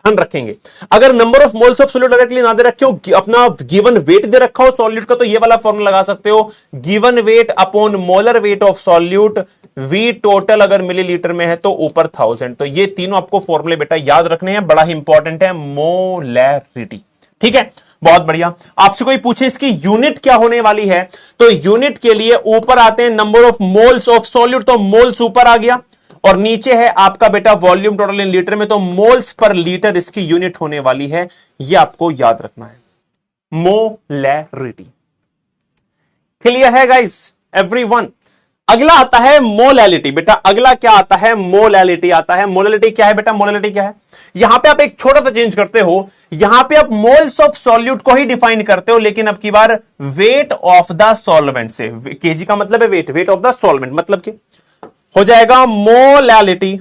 ध्यान रखेंगे। अगर number of moles of solute directly ना दे रखे हो, अपना गिवन वेट दे रखा हो सॉल्यूट का, तो ये वाला फॉर्मूला लगा सकते हो, given weight upon molar weight of solute, V total अगर मिलीलीटर में है तो ऊपर 1000। तो ये तीनों आपको फॉर्मूले बेटा याद रखने हैं, बड़ा ही इंपॉर्टेंट है मोलैरिटी। ठीक है, बहुत बढ़िया। आपसे कोई पूछे इसकी यूनिट क्या होने वाली है, तो यूनिट के लिए ऊपर आते हैं number of moles of solute, तो मोल्स ऊपर आ गया, और नीचे है आपका बेटा वॉल्यूम टोटल इन लीटर में, तो मोल्स पर लीटर इसकी यूनिट होने वाली है। यह आपको याद रखना है, मोलैरिटी। क्लियर है गाइस एवरीवन? अगला आता है मोलैलिटी। बेटा अगला क्या आता है? मोलैलिटी आता है। मोलैलिटी क्या है बेटा? मोलैलिटी क्या है? यहां पे आप एक छोटा सा चेंज करते हो, यहां पे आप मोल्स ऑफ सॉल्यूट को ही डिफाइन करते हो, लेकिन अब की बार वेट ऑफ द सॉल्वेंट से। केजी का मतलब है weight, weight of the solvent मतलब कि हो जाएगा molality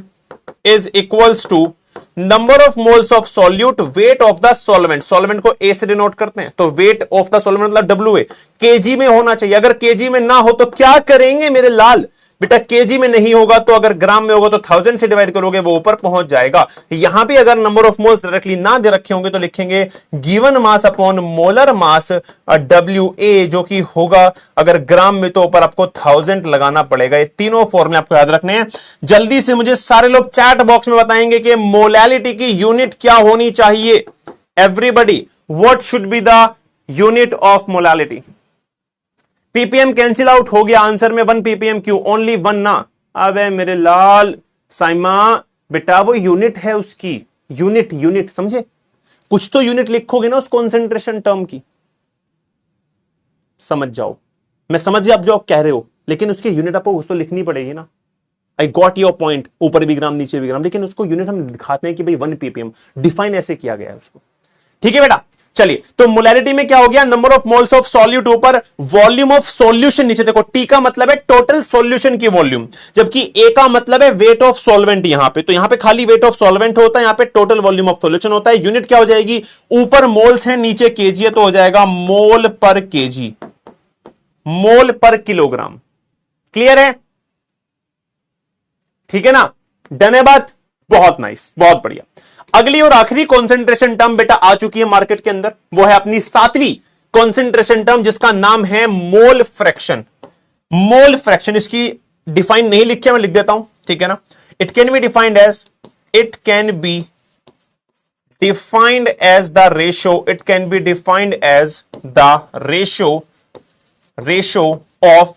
is equals to number of moles of solute weight of the solvent. Solvent को ए से डिनोट करते हैं, तो वेट ऑफ द सॉल्वेंट मतलब WA केजी में होना चाहिए। अगर केजी में ना हो तो क्या करेंगे मेरे लाल? बेटा केजी में नहीं होगा तो अगर ग्राम में होगा तो 1000 से डिवाइड करोगे, वो ऊपर पहुंच जाएगा। यहां भी अगर नंबर ऑफ मोल्स डायरेक्टली ना दे रखे होंगे तो लिखेंगे given mass upon molar mass WA, जो कि होगा अगर ग्राम में तो ऊपर आपको 1000 लगाना पड़ेगा। ये तीनों फॉर्मूले आपको याद रखने हैं। जल्दी से मुझे सारे लोग चैट बॉक्स में बताएंगे कि मोलैलिटी की यूनिट क्या होनी चाहिए। Everybody, what should be the unit of molality? PPM cancel out हो गया आंसर में, 1 PPM क्यों? ओनली 1 ना। अबे मेरे लाल साइमा, बेटा वो यूनिट है उसकी, यूनिट यूनिट समझे? कुछ तो यूनिट लिखोगे ना उस कॉन्सेंट्रेशन टर्म की, समझ जाओ। मैं समझ गया आप जो आप कह रहे हो, लेकिन उसकी यूनिट आपको कुछ तो लिखनी पड़ेगी ना। आई गॉट योर पॉइंट, ऊपर भी ग्राम नीचे भी ग्राम, लेकिन उसको यूनिट हम दिखाते हैं कि भाई 1 PPM, डिफाइन ऐसे किया गया है उसको। ठीक है बेटा, चलिए तो मोलैरिटी में क्या हो गया? Number of moles of solute ऊपर, वॉल्यूम ऑफ सॉल्यूशन नीचे। देखो T का मतलब है टोटल सॉल्यूशन की वॉल्यूम, जबकि A का मतलब है वेट ऑफ सॉल्वेंट। यहां पे तो यहां पे खाली वेट ऑफ सॉल्वेंट होता है, यहां पे टोटल वॉल्यूम ऑफ सॉल्यूशन होता है। यूनिट क्या हो जाएगी? ऊपर मोल्स है नीचे केजी है, तो हो जाएगा मोल पर केजी, मोल पर किलोग्राम। क्लियर है? ठीक है ना? डन है बात? बहुत नाइस, बहुत बढ़िया। अगली और आखिरी कॉन्सेंट्रेशन टर्म बेटा आ चुकी है मार्केट के अंदर, वो है अपनी 7वीं कॉन्सेंट्रेशन टर्म, जिसका नाम है मोल फ्रैक्शन। मोल फ्रैक्शन इसकी डिफाइन नहीं लिखी है, मैं लिख देता हूं, ठीक है ना? It can be defined as, it can be defined as the ratio, it can be defined as the ratio of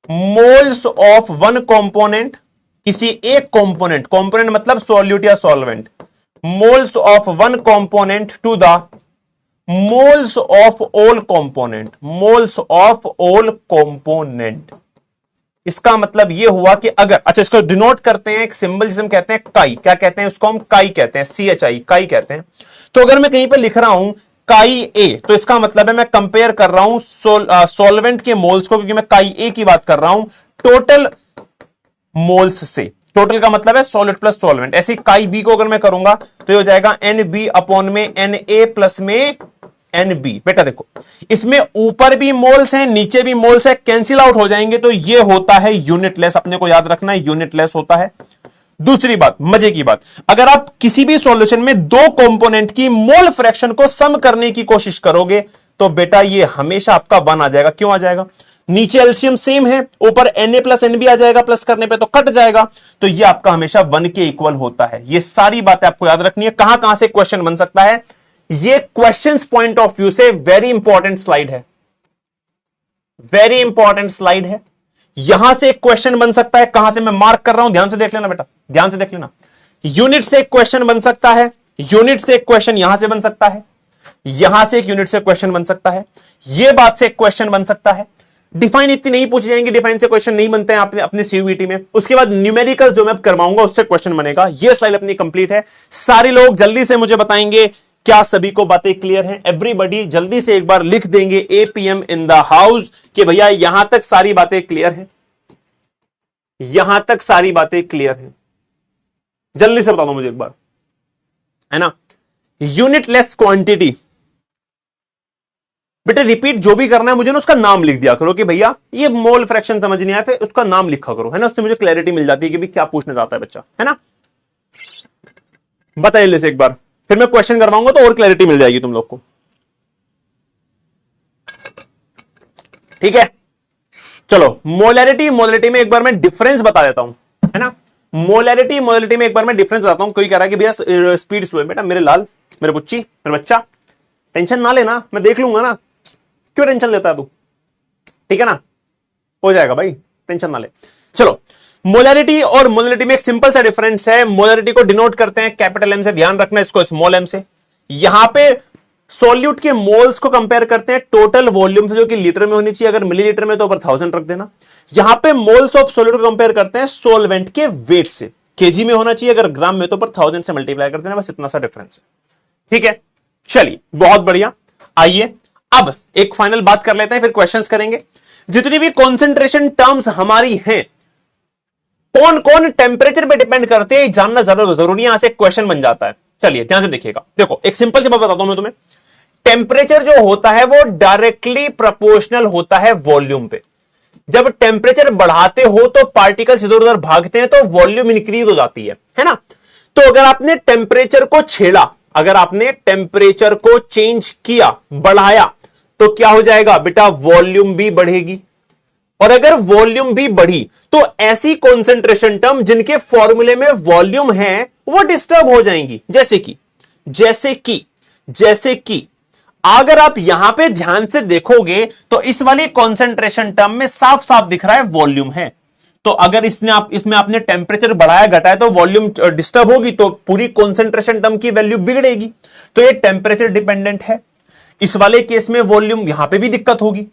moles of one component, किसी एक कंपोनेंट, कंपोनेंट मतलब सॉल्यूट या solvent, moles of one component to the moles of all component, moles of all component. इसका मतलब यह हुआ कि अगर, अच्छा इसको डिनोट करते हैं एक सिंबल जिसे हम कहते हैं काई। क्या कहते हैं उसको? हम काई कहते हैं, CHI, काई कहते हैं। तो अगर मैं कहीं पर लिख रहा हूं काई ए, तो इसका मतलब है मैं कंपेयर कर रहा हूं सॉल्वेंट के मोल्स को, क्योंकि मैं काई ए की बात कर रहा हूं टोटल मोल्स से। टोटल का मतलब है सॉलिड प्लस सॉल्वेंट। ऐसे काई बी को अगर मैं करूंगा तो ये हो जाएगा NB अपॉन में NA प्लस में NB। बेटा देखो इसमें ऊपर भी मोल्स हैं नीचे भी मोल्स है, कैंसिल आउट हो जाएंगे, तो ये होता है यूनिटलेस। अपने को याद रखना है यूनिटलेस होता है। दूसरी बात, मजे की बात, अगर आप किसी भी सॉल्यूशन में दो कंपोनेंट की मोल फ्रैक्शन को सम करने की कोशिश करोगे तो बेटा ये हमेशा आपका 1 आ जाएगा। क्यों आ जाएगा? नीचे एलसीएम सेम है, ऊपर Na प्लस एनबी आ जाएगा, प्लस करने पे तो कट जाएगा, तो ये आपका हमेशा 1 के इक्वल होता है। ये सारी बातें आपको याद रखनी है। कहां कहां से क्वेश्चन बन सकता है, ये क्वेश्चंस पॉइंट ऑफ व्यू से वेरी इंपॉर्टेंट स्लाइड है, वेरी इंपॉर्टेंट स्लाइड है। यहां से एक क्वेश्चन बन सकता है, कहां से मैं मार्क कर रहा हूं, ध्यान से देख लेना बेटा, ध्यान से देख लेना। यूनिट से एक क्वेश्चन बन सकता है, यूनिट से एक क्वेश्चन यहां से बन सकता है, यहां से एक यूनिट से क्वेश्चन बन सकता है, यह बात से एक क्वेश्चन बन सकता है। डिफाइन इतनी नहीं पूछी जाएंगे, डिफाइन से क्वेश्चन नहीं बनते हैं अपने सीयूईटी में। उसके बाद न्यूमेरिकल जो मैं करवाऊंगा उससे क्वेश्चन बनेगा। यह स्लाइड अपनी कंप्लीट है। सारे लोग जल्दी से मुझे बताएंगे क्या सभी को बातें क्लियर हैं? एवरीबॉडी जल्दी से एक बार लिख देंगे एपीएम इन द हाउस कि भैया यहां तक सारी बातें क्लियर हैं, यहां तक सारी बातें क्लियर हैं। जल्दी से बता दो मुझे एक बार, है ना। यूनिट लेस क्वांटिटी, बेटे रिपीट जो भी करना है मुझे ना उसका नाम लिख दिया करो कि भैया ये मोल फ्रैक्शन समझ नहीं आया, फिर उसका नाम लिखा करो, है ना। उससे मुझे क्लैरिटी मिल जाती है कि भी क्या पूछना चाहता है बच्चा, है ना। बताइए से एक बार, फिर मैं क्वेश्चन करवाऊंगा तो और क्लैरिटी मिल जाएगी तुम लोग को, ठीक है। चलो मोलैरिटी, मोलैरिटी में एक बार मैं डिफरेंस बता देता हूं, है ना। मोलैरिटी, मोलैरिटी में एक बार मैं डिफरेंस बताता हूं। कोई कह रहा है कि भैया स्पीड स्लो है, बेटा मेरे लाल, मेरे बुच्ची, मेरे बच्चा, टेंशन ना लेना, मैं देख लूंगा ना, क्यों टेंशन लेता है तू, ठीक है ना, हो जाएगा भाई, टेंशन ना ले। चलो मोलैरिटी और मोलैरिटी में एक सिंपल सा डिफरेंस है। मोलैरिटी को डिनोट करते हैं कैपिटल एम से, ध्यान रखना इसको स्मॉल एम से। यहां पे सॉल्यूट के मोल्स को कंपेयर करते हैं टोटल वॉल्यूम से, जो कि लीटर में होनी चाहिए, अगर मिलीलीटर में तो ऊपर 1000 रख देना। यहां पे मोल्स ऑफ सॉल्यूट को कंपेयर करते हैं सोलवेंट के वेट से, केजी में होना चाहिए, अगर ग्राम में तो ऊपर 1000 से मल्टीप्लाई कर देना, बस इतना सा डिफरेंस है, ठीक है। चलिए बहुत बढ़िया, आइए अब एक फाइनल बात कर लेते हैं, फिर क्वेश्चंस करेंगे। जितनी भी कॉन्सेंट्रेशन टर्म्स हमारी हैं, कौन कौन टेम्परेचर पे डिपेंड करते हैं, जानना जरूरी है, यहां से क्वेश्चन बन जाता है। चलिए ध्यान से देखिएगा, देखो एक सिंपल सी बात बताता हूं मैं तुम्हें। टेम्परेचर जो होता है वो डायरेक्टली प्रोपोर्शनल होता है वॉल्यूम पे। जब टेम्परेचर बढ़ाते हो तो पार्टिकल्स इधर उधर भागते हैं, तो वॉल्यूम इंक्रीज हो जाती है ना। तो अगर आपने टेम्परेचर को छेड़ा, अगर आपने टेम्परेचर को चेंज किया, बढ़ाया, तो क्या हो जाएगा बेटा, वॉल्यूम भी बढ़ेगी। और अगर वॉल्यूम भी बढ़ी तो ऐसी कॉन्सेंट्रेशन टर्म जिनके फॉर्मूले में वॉल्यूम है वो डिस्टर्ब हो जाएंगी। जैसे कि अगर आप यहां पे ध्यान से देखोगे तो इस वाली कॉन्सेंट्रेशन टर्म में साफ साफ दिख रहा है वॉल्यूम है। तो अगर इसमें आपने टेम्परेचर बढ़ाया घटाया तो वॉल्यूम डिस्टर्ब होगी, तो पूरी कॉन्सेंट्रेशन टर्म की वैल्यू बिगड़ेगी। तो ये टेम्परेचर डिपेंडेंट है। इस वाले केस में वॉल्यूम यहां पे भी दिक्कत होगी।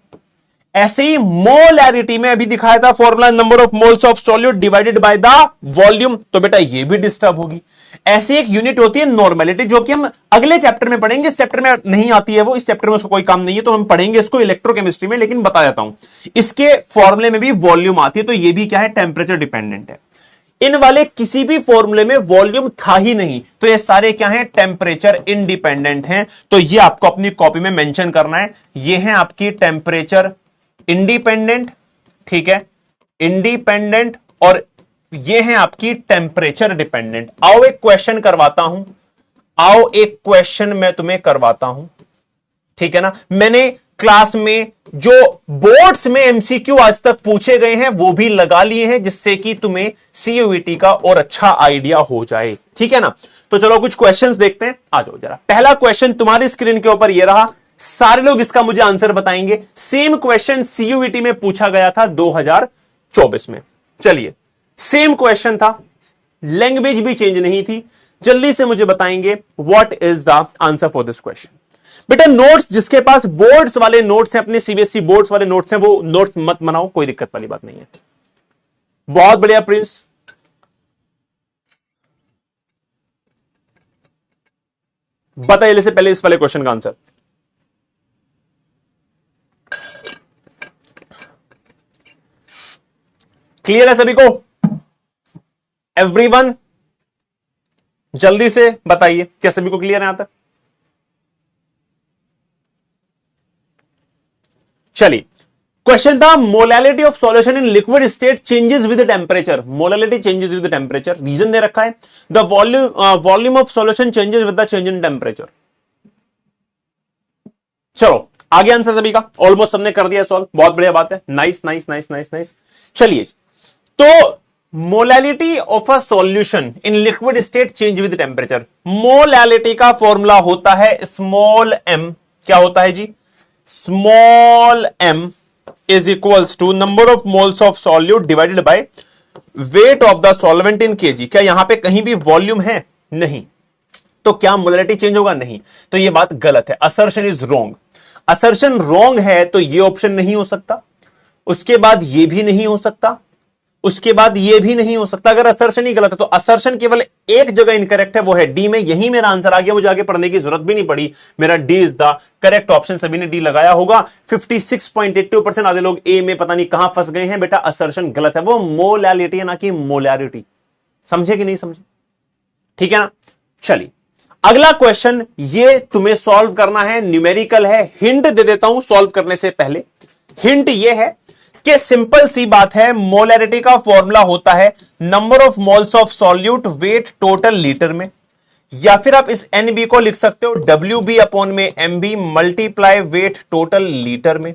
ऐसे ही मोलैरिटी में अभी दिखाया था formula, number of moles of solute divided by the volume, तो बेटा ये भी डिस्टर्ब होगी। ऐसी एक यूनिट होती है नॉर्मेलिटी, जो कि हम अगले चैप्टर में पढ़ेंगे। इस चैप्टर में नहीं आती है वो, इस चैप्टर में उसको कोई काम नहीं है, तो हम पढ़ेंगे इसको इलेक्ट्रोकेमिस्ट्री में, लेकिन बता देता हूं इसके फॉर्मूले में भी वॉल्यूम आती है, तो ये भी क्या है, टेम्परेचर डिपेंडेंट है। इन वाले किसी भी फॉर्मूले में वॉल्यूम था ही नहीं, तो ये सारे क्या हैं, टेम्परेचर इंडिपेंडेंट हैं। तो ये आपको अपनी कॉपी में मेंशन करना है। ये है आपकी टेम्परेचर इंडिपेंडेंट, ठीक है, इंडिपेंडेंट, और ये है आपकी टेम्परेचर डिपेंडेंट। आओ एक क्वेश्चन करवाता हूं, आओ एक क्वेश्चन मैं तुम्हें करवाता हूं, ठीक है ना। मैंने क्लास में जो बोर्ड्स में एमसीक्यू आज तक पूछे गए हैं वो भी लगा लिए हैं, जिससे कि तुम्हें सीयूईटी का और अच्छा आइडिया हो जाए, ठीक है ना। तो चलो कुछ क्वेश्चंस देखते हैं, आ जाओ जरा। पहला क्वेश्चन तुम्हारी स्क्रीन के ऊपर ये रहा, सारे लोग इसका मुझे आंसर बताएंगे। सेम क्वेश्चन सीयूईटी में पूछा गया था 2024 में। चलिए सेम क्वेश्चन था, लैंग्वेज भी चेंज नहीं थी। जल्दी से मुझे बताएंगे what is the answer for this question. बेटा नोट्स, जिसके पास बोर्ड्स वाले नोट्स हैं, अपने सीबीएसई बोर्ड्स वाले नोट्स हैं, वो नोट्स मत बनाओ, कोई दिक्कत वाली बात नहीं है। बहुत बढ़िया प्रिंस, बताइए से पहले इस वाले क्वेश्चन का आंसर। क्लियर है सभी को? एवरीवन जल्दी से बताइए, क्या सभी को क्लियर है यहां तक? चलिए क्वेश्चन था, molality of solution in liquid state changes with temperature. Molality changes with temperature, reason दे रखा है, the volume of solution changes with the change in temperature. चलो आ गया आंसर सभी का? ऑलमोस्ट सबने कर दिया सॉल्व, बहुत बढ़िया बात है, nice nice nice nice nice. चलिए, तो molality of a solution in liquid state change with temperature. Molality का फॉर्मूला होता है स्मॉल m, क्या होता है जी? Small m is equals to number of moles of solute divided by weight of the solvent in kg. क्या यहां पे कहीं भी वॉल्यूम है? नहीं। तो क्या मोलैलिटी चेंज होगा? नहीं। तो यह बात गलत है, assertion is wrong. Assertion wrong है तो यह ऑप्शन नहीं हो सकता, उसके बाद यह भी नहीं हो सकता, उसके बाद यह भी नहीं हो सकता। अगर असर्शन ही गलत है तो असर्शन केवल एक जगह इनकरेक्ट है, वो है डी में। यही मेरा आंसर आ गया, मुझे आगे पढ़ने की जरूरत भी नहीं पड़ी। मेरा D is the correct option. सभी ने डी लगाया होगा। 56.82%। आधे लोग ए में पता नहीं कहां फंस गए हैं। बेटा असर्शन गलत है, वो मोलैलिटी है ना कि मोलैरिटी। समझे कि नहीं समझे? ठीक है ना? चलिए अगला क्वेश्चन, ये तुम्हें सॉल्व करना है, न्यूमेरिकल है। हिंट दे देता हूं सॉल्व करने से पहले। हिंट ये है कि सिंपल सी बात है, मोलैरिटी का फॉर्मूला होता है number of moles of solute wait total litre में, या फिर आप इस NB को लिख सकते हो WB अपॉन में MB multiply wait total litre में।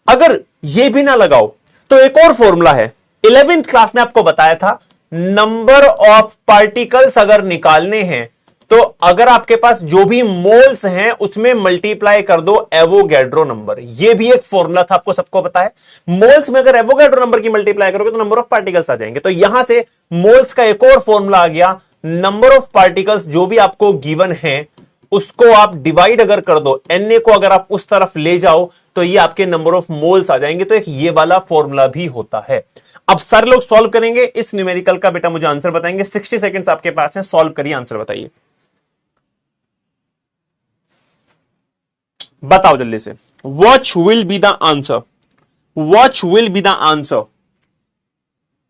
अगर यह भी ना लगाओ तो एक और फॉर्मूला है, 11th क्लास में आपको बताया था, नंबर ऑफ पार्टिकल्स अगर निकालने हैं तो अगर आपके पास जो भी मोल्स हैं उसमें मल्टीप्लाई कर दो एवोगैड्रो नंबर। यह भी एक फॉर्मूला था, आपको सबको पता है। मोल्स में अगर एवोगैड्रो नंबर की मल्टीप्लाई करोगे तो नंबर ऑफ पार्टिकल्स आ जाएंगे। तो यहां से मोल्स का एक और फॉर्मूला आ गया, नंबर ऑफ पार्टिकल्स जो भी आपको गिवन है उसको आप डिवाइड अगर कर दो, Na को अगर आप उस तरफ ले जाओ तो ये आपके नंबर ऑफ मोल्स आ जाएंगे। तो एक ये वाला फॉर्मूला भी होता है। अब सारे लोग सॉल्व करेंगे इस न्यूमेरिकल का। बेटा मुझे आंसर बताएंगे, 60 सेकंड्स आपके पास है, सॉल्व करिए, आंसर बताइए। बताओ जल्दी से। Watch will be the answer, watch will be the answer,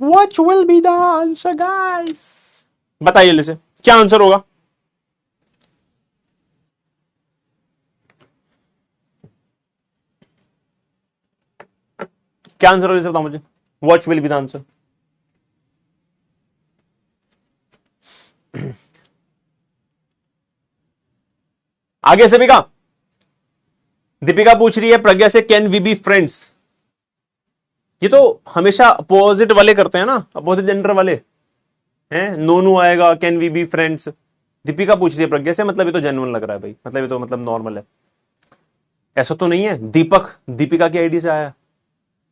watch will be the answer guys. बताइए जल्दी से क्या आंसर होगा। क्या आंसर हो सकता मुझे? Watch will be the answer. आगे सभी का। दीपिका पूछ रही है प्रज्ञा से, कैन वी बी फ्रेंड्स? ये तो हमेशा अपोजिट वाले करते हैं ना, अपोजिट जेंडर वाले हैं। नोनू आएगा, can we be friends. Deepika पूछ रही है प्रज्ञा से, मतलब ये तो जेन्युइन लग रहा है भाई, मतलब ये तो मतलब नॉर्मल है। ऐसा तो नहीं है दीपक दीपिका की आईडी से आया?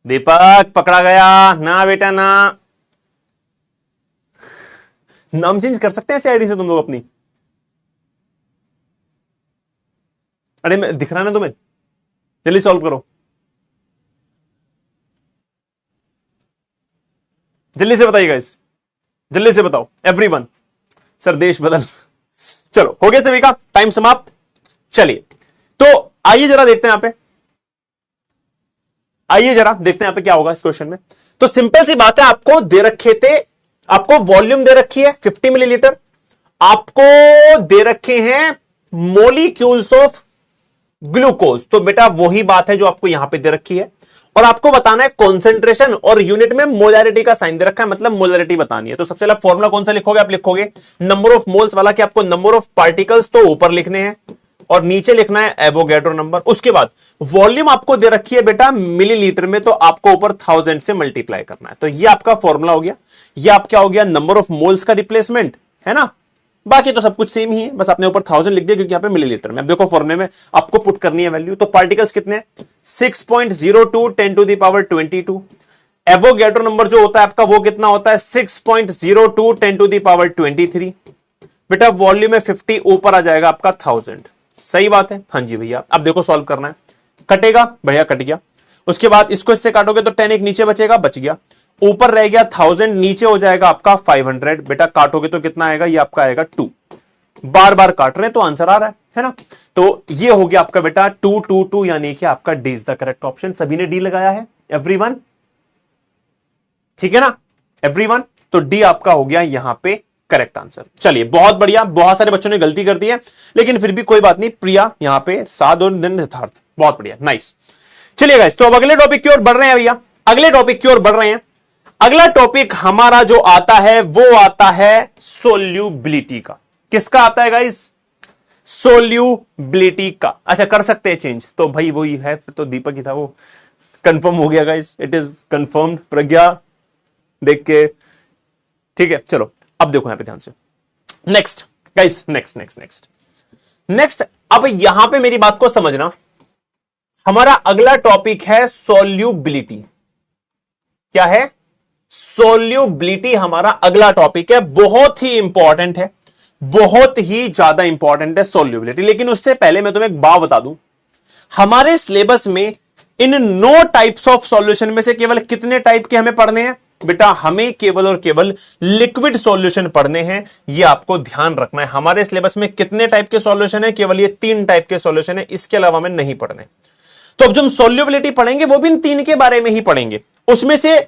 दीपक पकड़ा गया ना बेटा ना। नाम चेंज कर सकते हैं ऐसी आईडी से तुम लोग अपनी? अरे मैं दिख रहा ना तुम्हें, जल्दी सॉल्व करो, जल्दी से बताइएगा इस, जल्दी से बताओ एवरीवन। सर देश बदल। चलो हो गया सभी का, टाइम समाप्त। चलिए तो आइए जरा देखते हैं यहां पे, आइए जरा देखते हैं यहां पे क्या होगा इस क्वेश्चन में। तो सिंपल सी बात है, आपको दे रखे थे, आपको वॉल्यूम दे रखी है 50 मिलीलीटर, आपको दे रखे हैं मोलिक्यूल्स ऑफ ग्लूकोज। तो बेटा वही बात है जो आपको यहां पे दे रखी है, और आपको बताना है कॉन्सेंट्रेशन, और यूनिट में मोलैरिटी का साइन दे रखा है, मतलब मोलैरिटी बतानी है। तो सबसे पहले फॉर्मूला कौन सा लिखोगे? आप लिखोगे नंबर ऑफ मोल्स वाला, कि आपको नंबर ऑफ पार्टिकल्स तो ऊपर लिखने हैं और नीचे लिखना है एवोगैड्रो नंबर। उसके बाद वॉल्यूम आपको दे रखी है बेटा मिलीलीटर में, तो आपको ऊपर 1000 से मल्टीप्लाई करना है। तो ये आपका फॉर्मूला हो गया। ये आप क्या हो गया? नंबर ऑफ मोल्स का रिप्लेसमेंट है ना। बाकी तो सब कुछ सेम ही है, बस आपने ऊपर 1000 लिख दिया क्योंकि यहां पे मिलीलीटर में। अब देखो फॉर्मूले में आपको पुट करनी है वैल्यू। तो पार्टिकल्स कितने? 6.02 10 to the power 22। Avogadro number जो होता है आपका वो कितना होता है? 6.02 10 टू द पावर 23। बेटा वॉल्यूम में 50, ऊपर आ जाएगा आपका 1000। सही बात है, हाँ जी भैया। अब देखो सॉल्व करना है, कटेगा, बढ़िया कट गया। उसके बाद इसको इससे काटोगे तो 10 एक नीचे बचेगा, बच गया। ऊपर रह गया 1000, नीचे हो जाएगा आपका 500। बेटा काटोगे तो कितना आएगा? ये आपका आएगा 2। बार बार काट रहे हैं तो आंसर आ रहा है ना। तो ये हो गया आपका बेटा 222, यानी कि आपका D is the correct option. सभी ने डी लगाया है एवरीवन, ठीक है ना एवरीवन। तो डी आपका हो गया यहां पे करेक्ट आंसर। चलिए बहुत बढ़िया, बहुत सारे बच्चों ने गलती कर दी है, लेकिन फिर भी कोई बात नहीं। प्रिया यहां पे साध और दिन यथार्थ, बहुत बढ़िया, नाइस। चलिए गाइस, तो अब अगले टॉपिक की ओर बढ़ रहे हैं भैया, अगले टॉपिक की ओर बढ़ रहे हैं। अगला टॉपिक हमारा जो आता है वो आता है सोल्यूबिलिटी का। किसका आता है गाइस? सोल्यूबिलिटी का। अच्छा कर सकते हैं चेंज, तो भाई वही है, फिर तो दीपक ही था वो। कंफर्म हो गया गाइस, इट इज कंफर्म्ड। प्रज्ञा देख के ठीक है। चलो अब देखो यहां पे ध्यान से, नेक्स्ट गाइस, नेक्स्ट। अब यहां पे मेरी बात को समझना, हमारा अगला टॉपिक है सोल्यूबिलिटी। क्या है? सोल्यूबिलिटी हमारा अगला टॉपिक है, बहुत ही इंपॉर्टेंट है, बहुत ही ज्यादा इंपॉर्टेंट है सोल्यूबिलिटी। लेकिन उससे पहले मैं तुम्हें एक बात बता दूं, हमारे सिलेबस में इन 9 टाइप्स ऑफ सॉल्यूशन में से केवल कितने टाइप के हमें पढ़ने हैं बेटा? हमें केवल और केवल लिक्विड सॉल्यूशन पढ़ने हैं, ये आपको ध्यान रखना है। हमारे सिलेबस में कितने टाइप के सॉल्यूशन है? केवल ये 3 टाइप के सॉल्यूशन है, इसके अलावा हमें नहीं पढ़ने। तो अब जो हम सोल्यूबिलिटी पढ़ेंगे वो भी इन 3 के बारे में ही पढ़ेंगे। उसमें से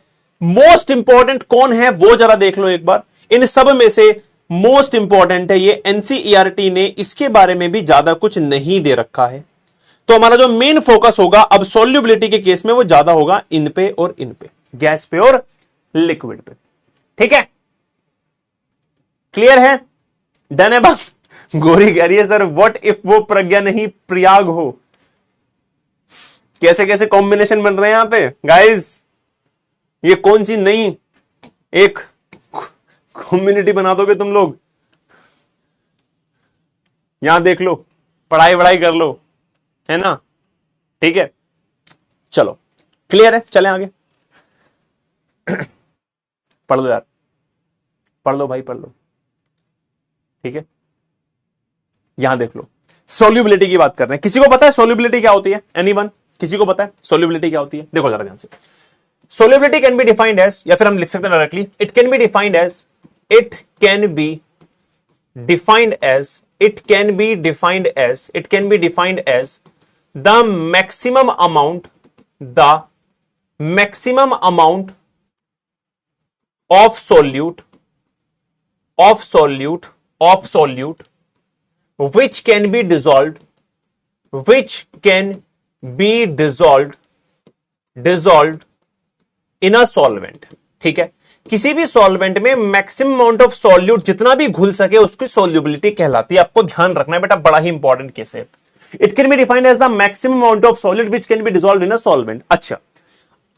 मोस्ट इंपॉर्टेंट कौन है वो जरा देख लो एक बार। इन सब में से मोस्ट इंपॉर्टेंट है ये एनसीईआरटी ने इसके बारे में भी ज्यादा कुछ नहीं दे रखा है। तो हमारा जो मेन फोकस होगा अब सोल्यूबिलिटी के केस में वो ज्यादा होगा इन पे और इन पे, गैस पे और लिक्विड पे। ठीक है, क्लियर है? डन है बात? गोरी कह रही है सर व्हाट इफ वो प्रज्ञा नहीं प्रयाग हो। कैसे कैसे कॉम्बिनेशन बन रहे हैं यहां पे गाइस, ये कौन सी नई एक कम्युनिटी बना दोगे तुम लोग? यहां देख लो, पढ़ाई वढ़ाई कर लो, है ना? ठीक है, चलो क्लियर है, चलें आगे। पढ़ लो यार, पढ़ लो भाई, पढ़ लो। ठीक है, यहां देख लो, सोल्यूबिलिटी की बात कर रहे हैं। किसी को पता है सोल्यूबिलिटी क्या होती है? एनीवन? किसी को पता है सोल्यूबिलिटी क्या होती है? देखो जरा ध्यान से, solubility can be defined as, या फिर हम लिख सकते हैं directly, it can be defined as, it can be defined as, it can be defined as, it can be defined as the maximum amount, the maximum amount of solute which can be dissolved in a solvent। ठीक है, किसी भी solvent में maximum amount of solute जितना भी घुल सके उसकी सोल्यूबिलिटी कहलाती है। आपको ध्यान रखना है बेटा, बड़ा ही इंपॉर्टेंट केस है। It can be defined as the maximum amount of solute which can be dissolved in a solvent. अच्छा,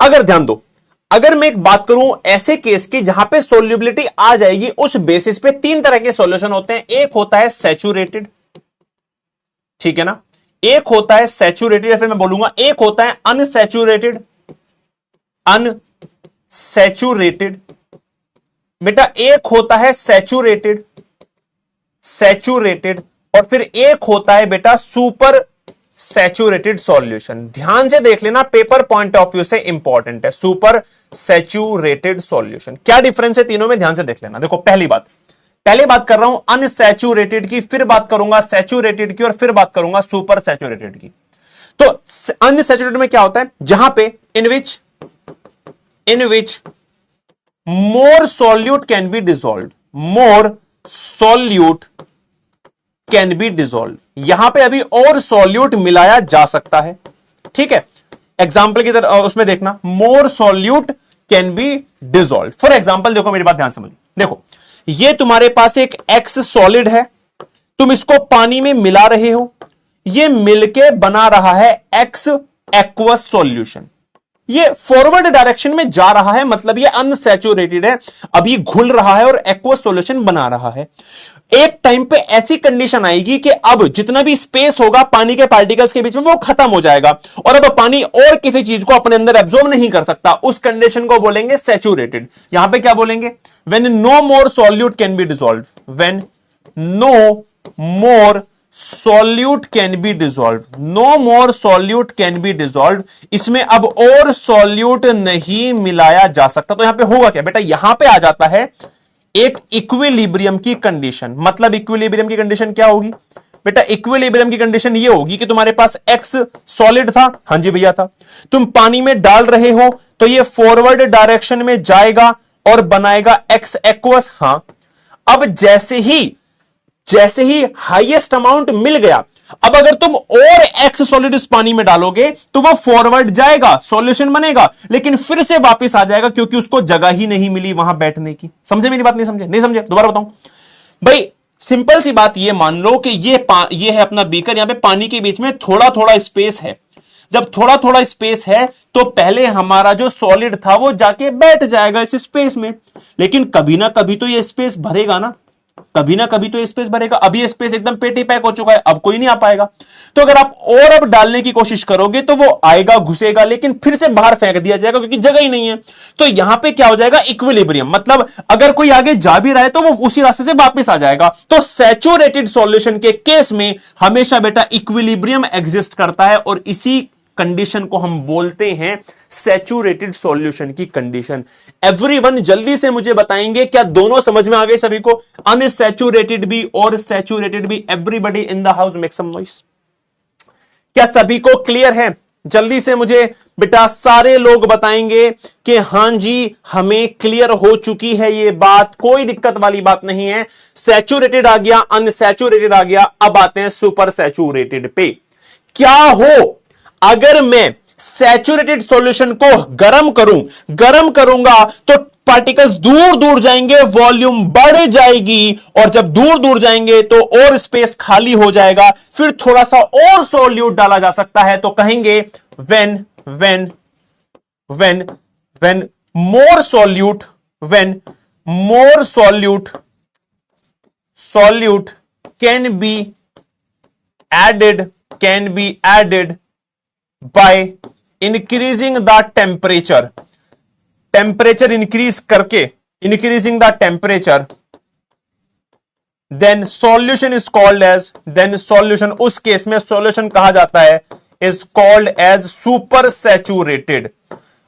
अगर ध्यान दो, अगर मैं एक बात करूं ऐसे केस की जहां पे सोल्यूबिलिटी आ जाएगी, उस बेसिस पे 3 तरह के सॉल्यूशन होते हैं। एक होता है सैचुरेटेड, ठीक है ना, एक होता है सैचुरेटेड, या फिर मैं बोलूंगा एक होता है अनसैचुरेटेड, अनसैचुरेटेड बेटा, एक होता है सैचुरेटेड, सैचुरेटेड, और फिर एक होता है बेटा सुपर सैचुरेटेड सॉल्यूशन। ध्यान से देख लेना, पेपर पॉइंट ऑफ व्यू से इंपॉर्टेंट है सुपर सैचुरेटेड सॉल्यूशन। क्या डिफरेंस है तीनों में, ध्यान से देख लेना। देखो पहली बात कर रहा हूं अनसैचुरेटेड की, फिर बात करूंगा सैचुरेटेड की, और फिर बात करूंगा सुपर सैचुरेटेड की। तो अनसैचुरेटेड में क्या होता है? जहां पे in which more solute can be dissolve, more solute can be dissolve, यहां पे अभी और सॉल्यूट मिलाया जा सकता है। ठीक है, एग्जाम्पल की तरह उसमें देखना, मोर solute can be dissolve. For example देखो, मेरी बात ध्यान समझ, देखो ये तुम्हारे पास एक एक्स सॉलिड है, तुम इसको पानी में मिला रहे हो, ये मिलके बना रहा है एक्स एक्वस सॉल्यूशन। ये फॉरवर्ड डायरेक्शन में जा रहा है, मतलब ये अनसैचुरेटेड है, अभी घुल रहा है और एक्वस सॉल्यूशन बना रहा है। एक टाइम पे ऐसी कंडीशन आएगी कि अब जितना भी स्पेस होगा पानी के पार्टिकल्स के बीच में वो खत्म हो जाएगा, और अब पानी और किसी चीज को अपने अंदर एब्जॉर्ब नहीं कर सकता। उस कंडीशन को बोलेंगे सैचुरेटेड। यहां पे क्या बोलेंगे? When no more solute can be dissolve, when no more solute can be dissolve, no more solute can be dissolve, इसमें अब और सॉल्यूट नहीं मिलाया जा सकता। तो यहां पे होगा क्या बेटा? यहां पे आ जाता है एक इक्विलिब्रियम की कंडीशन। मतलब इक्विलिब्रियम की कंडीशन क्या होगी बेटा? इक्विलिब्रियम की कंडीशन ये होगी कि तुम्हारे पास एक्स सॉलिड था, हां जी भैया था, तुम पानी में डाल रहे हो तो ये फॉरवर्ड डायरेक्शन में जाएगा और बनाएगा एक्स एक्वस। हां, अब जैसे ही हाईएस्ट अमाउंट मिल गया, अब अगर तुम और एक्स सॉलिड इस पानी में डालोगे तो वो फॉरवर्ड जाएगा, सॉल्यूशन बनेगा, लेकिन फिर से वापस आ जाएगा क्योंकि उसको जगह ही नहीं मिली वहां बैठने की। समझे मेरी बात? नहीं समझे? नहीं समझे? दोबारा बताऊं भाई, सिंपल सी बात ये मान लो कि ये है अपना बीकर, यहां पे पानी के बीच में थोड़ा थोड़ा स्पेस है। जब थोड़ा थोड़ा स्पेस है तो पहले हमारा जो सॉलिड था वो जाके बैठ जाएगा इस स्पेस में, लेकिन कभी ना कभी तो ये स्पेस भरेगा ना, कभी ना कभी तो ये स्पेस भरेगा। अभी ये स्पेस एकदम पेटी पैक हो चुका है, अब कोई नहीं आ पाएगा। तो अगर आप और अब डालने की कोशिश करोगे तो वो आएगा, घुसेगा, लेकिन फिर से बाहर फेंक दिया जाएगा क्योंकि जगह ही नहीं है। तो यहां पे क्या हो जाएगा, इक्विलिब्रियम, मतलब अगर कोई आगे जा भी रहा है तो वो उसी रास्ते से वापस आ जाएगा। तो सैचुरेटेड सॉल्यूशन के केस में हमेशा बेटा इक्विलिब्रियम एग्जिस्ट करता है, और इसी कंडीशन को हम बोलते हैं सैचुरेटेड सॉल्यूशन की कंडीशन। एवरीवन जल्दी से मुझे बताएंगे क्या दोनों समझ में आ गए सभी को, अनसैचुरेटेड भी और सैचुरेटेड भी? Everybody in the house make some noise. क्या सभी को क्लियर है? जल्दी से मुझे बेटा सारे लोग बताएंगे कि हां जी हमें क्लियर हो चुकी है ये बात, कोई दिक्कत वाली बात नहीं है। सैचुरेटेड आ गया, अनसैचुरेटेड आ गया, अब आते हैं सुपर सैचुरेटेड पे। क्या हो अगर मैं सैचुरेटेड सॉल्यूशन को गर्म करूंगा तो पार्टिकल्स दूर दूर जाएंगे, वॉल्यूम बढ़ जाएगी, और जब दूर दूर जाएंगे तो और स्पेस खाली हो जाएगा, फिर थोड़ा सा और सॉल्यूट डाला जा सकता है। तो कहेंगे when more solute can be added by increasing the temperature increase करके, increasing the temperature, then solution is called as, उस केस में सॉल्यूशन कहा जाता है is called as super saturated।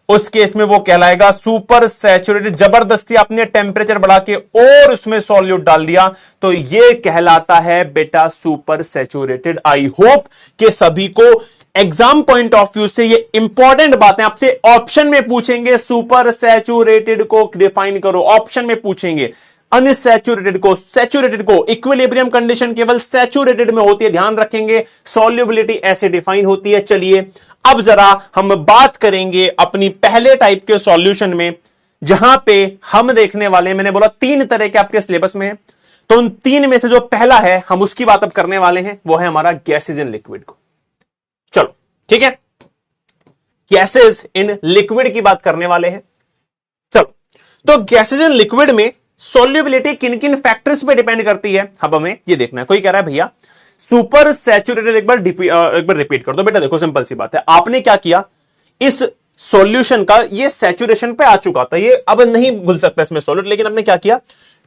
उस केस में वो कहलाएगा सुपर सैचुरेटेड। जबरदस्ती आपने टेम्परेचर बढ़ा के और उसमें सॉल्यूट डाल दिया तो ये कहलाता है बेटा सुपर सैचुरेटेड। आई होप कि सभी को एग्जाम पॉइंट ऑफ व्यू से ये इंपॉर्टेंट बातें आपसे ऑप्शन में पूछेंगे। सुपर सैचुरेटेड को डिफाइन करो, ऑप्शन में पूछेंगे। अनसैचुरेटेड को, सैचुरेटेड को, इक्विलिब्रियम कंडीशन केवल सैचुरेटेड में होती है, ध्यान रखेंगे। सॉल्युबिलिटी ऐसे डिफाइन होती है। चलिए अब जरा हम बात करेंगे अपनी पहले टाइप के सॉल्यूशन में, जहां पे हम देखने वाले हैं, मैंने बोला 3 तरह के आपके सिलेबस में है, तो उन 3 में से जो पहला है हम उसकी बात अब करने वाले हैं, वो है हमारा गैसेज इन लिक्विड को। चलो ठीक है, गैसेज इन लिक्विड की बात करने वाले हैं। चलो, तो गैसेज इन लिक्विड में सॉल्युबिलिटी किन किन फैक्टर्स पे डिपेंड करती है, अब हमें ये देखना है। कोई कह रहा है भैया सुपर सैचुरेटेड एक बार रिपीट कर दो। बेटा देखो सिंपल सी बात है, आपने क्या किया, इस सॉल्यूशन का ये सैचुरेशन पे आ चुका था, ये अब नहीं घुल सकता इसमें सॉल्यूट, लेकिन आपने क्या किया,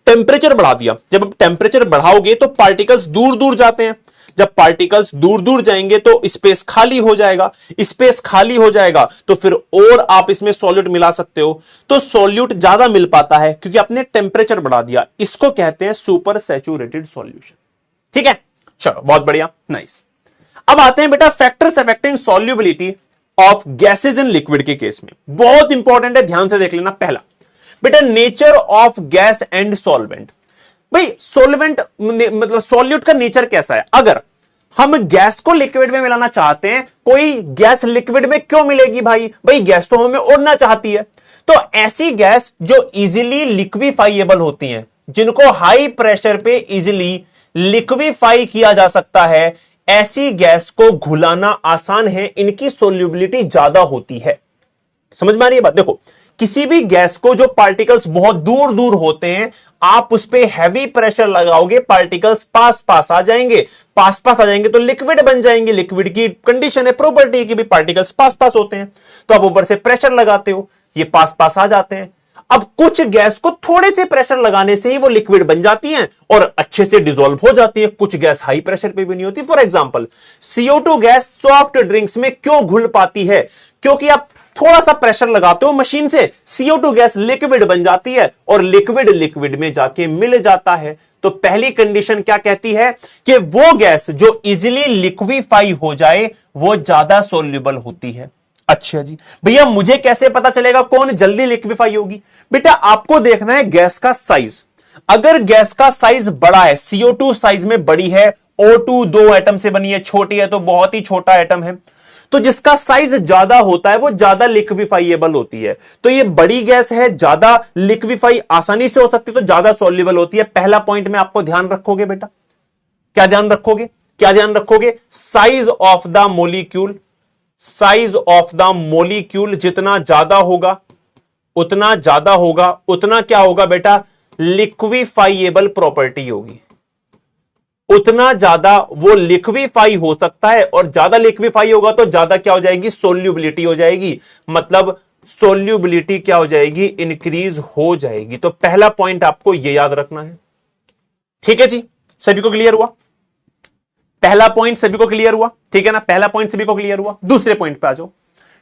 टेम्परेचर बढ़ा दिया। जब आप टेम्परेचर बढ़ाओगे तो पार्टिकल्स दूर दूर जाते हैं, जब पार्टिकल्स दूर दूर जाएंगे तो स्पेस खाली हो जाएगा, स्पेस खाली हो जाएगा तो फिर और आप इसमें सॉल्यूट मिला सकते हो, तो सॉल्यूट ज्यादा मिल पाता है क्योंकि आपने टेम्परेचर बढ़ा दिया। इसको कहते हैं सुपर सैचुरेटेड सॉल्यूशन। ठीक है, चलो बहुत बढ़िया, नाइस। अब आते हैं बेटा factors affecting solubility of gases in liquid के केस में। बहुत इंपॉर्टेंट है, ध्यान से देख लेना। पहला बेटा nature of gas and solvent. भाई सॉल्वेंट मतलब सॉल्यूट का नेचर कैसा है। अगर हम गैस को लिक्विड में मिलाना चाहते हैं, कोई गैस लिक्विड में क्यों मिलेगी भाई, गैस तो हमें उड़ना चाहती है, तो ऐसी गैस जो इजीली लिक्विफाइएबल होती हैं, जिनको हाई प्रेशर पे इजीली लिक्विफाई किया जा सकता है, ऐसी गैस को घुलाना आसान है, इनकी सोल्यूबिलिटी ज्यादा होती है। समझ में आ रही है बात। देखो किसी भी गैस को जो पार्टिकल्स बहुत दूर दूर होते हैं, आप उस पर हैवी प्रेशर लगाओगे, पार्टिकल्स पास पास आ जाएंगे, पास पास आ जाएंगे तो लिक्विड बन जाएंगे। लिक्विड की कंडीशन है, प्रॉपर्टी है कि भी पार्टिकल्स पास पास होते हैं, तो आप ऊपर से प्रेशर लगाते हो, ये पास पास आ जाते हैं। अब कुछ गैस को थोड़े से प्रेशर लगाने से ही वो लिक्विड बन जाती हैं और अच्छे से डिसॉल्व हो जाती है। कुछ गैस हाई प्रेशर पे भी नहीं होती। For example CO2 gas soft drinks में क्यों घुल पाती है, क्योंकि आप थोड़ा सा प्रेशर लगाते हो मशीन से, CO2 गैस लिक्विड बन जाती है और लिक्विड लिक्विड में जाके मिल जाता है। तो पहली कंडीशन क्या कहती है कि वो गैस जो इजीली लिक्विफाई हो जाए वो ज्यादा सोल्यूबल होती है। अच्छा जी, भैया मुझे कैसे पता चलेगा कौन जल्दी लिक्विफाई होगी। बेटा आपको देखना है गैस का साइज। अगर गैस का साइज बड़ा है, CO2 साइज में बड़ी है, O2 2 एटम से बनी है, छोटी है तो बहुत ही छोटा एटम है, तो जिसका साइज ज्यादा होता है वो ज्यादा लिक्विफाइएबल होती है। तो ये बड़ी गैस है, ज्यादा लिक्विफाई आसानी से हो सकती है, तो ज्यादा सॉल्युबल होती है। पहला पॉइंट में आपको ध्यान रखोगे बेटा, क्या ध्यान रखोगे, क्या ध्यान रखोगे? Size of the molecule, size of the molecule जितना ज्यादा होगा उतना ज्यादा होगा, उतना क्या होगा बेटा? लिक्विफाइएबल प्रॉपर्टी होगी। उतना ज्यादा वो लिक्विफाई हो सकता है, और ज्यादा लिक्विफाई होगा तो ज्यादा क्या हो जाएगी? सोल्यूबिलिटी हो जाएगी। मतलब सोल्यूबिलिटी क्या हो जाएगी? इंक्रीज हो जाएगी। तो पहला पॉइंट आपको ये याद रखना है। ठीक है जी, सभी को क्लियर हुआ? पहला पॉइंट सभी को क्लियर हुआ? ठीक है ना, पहला पॉइंट सभी को क्लियर हुआ। दूसरे पॉइंट पे आ जाओ।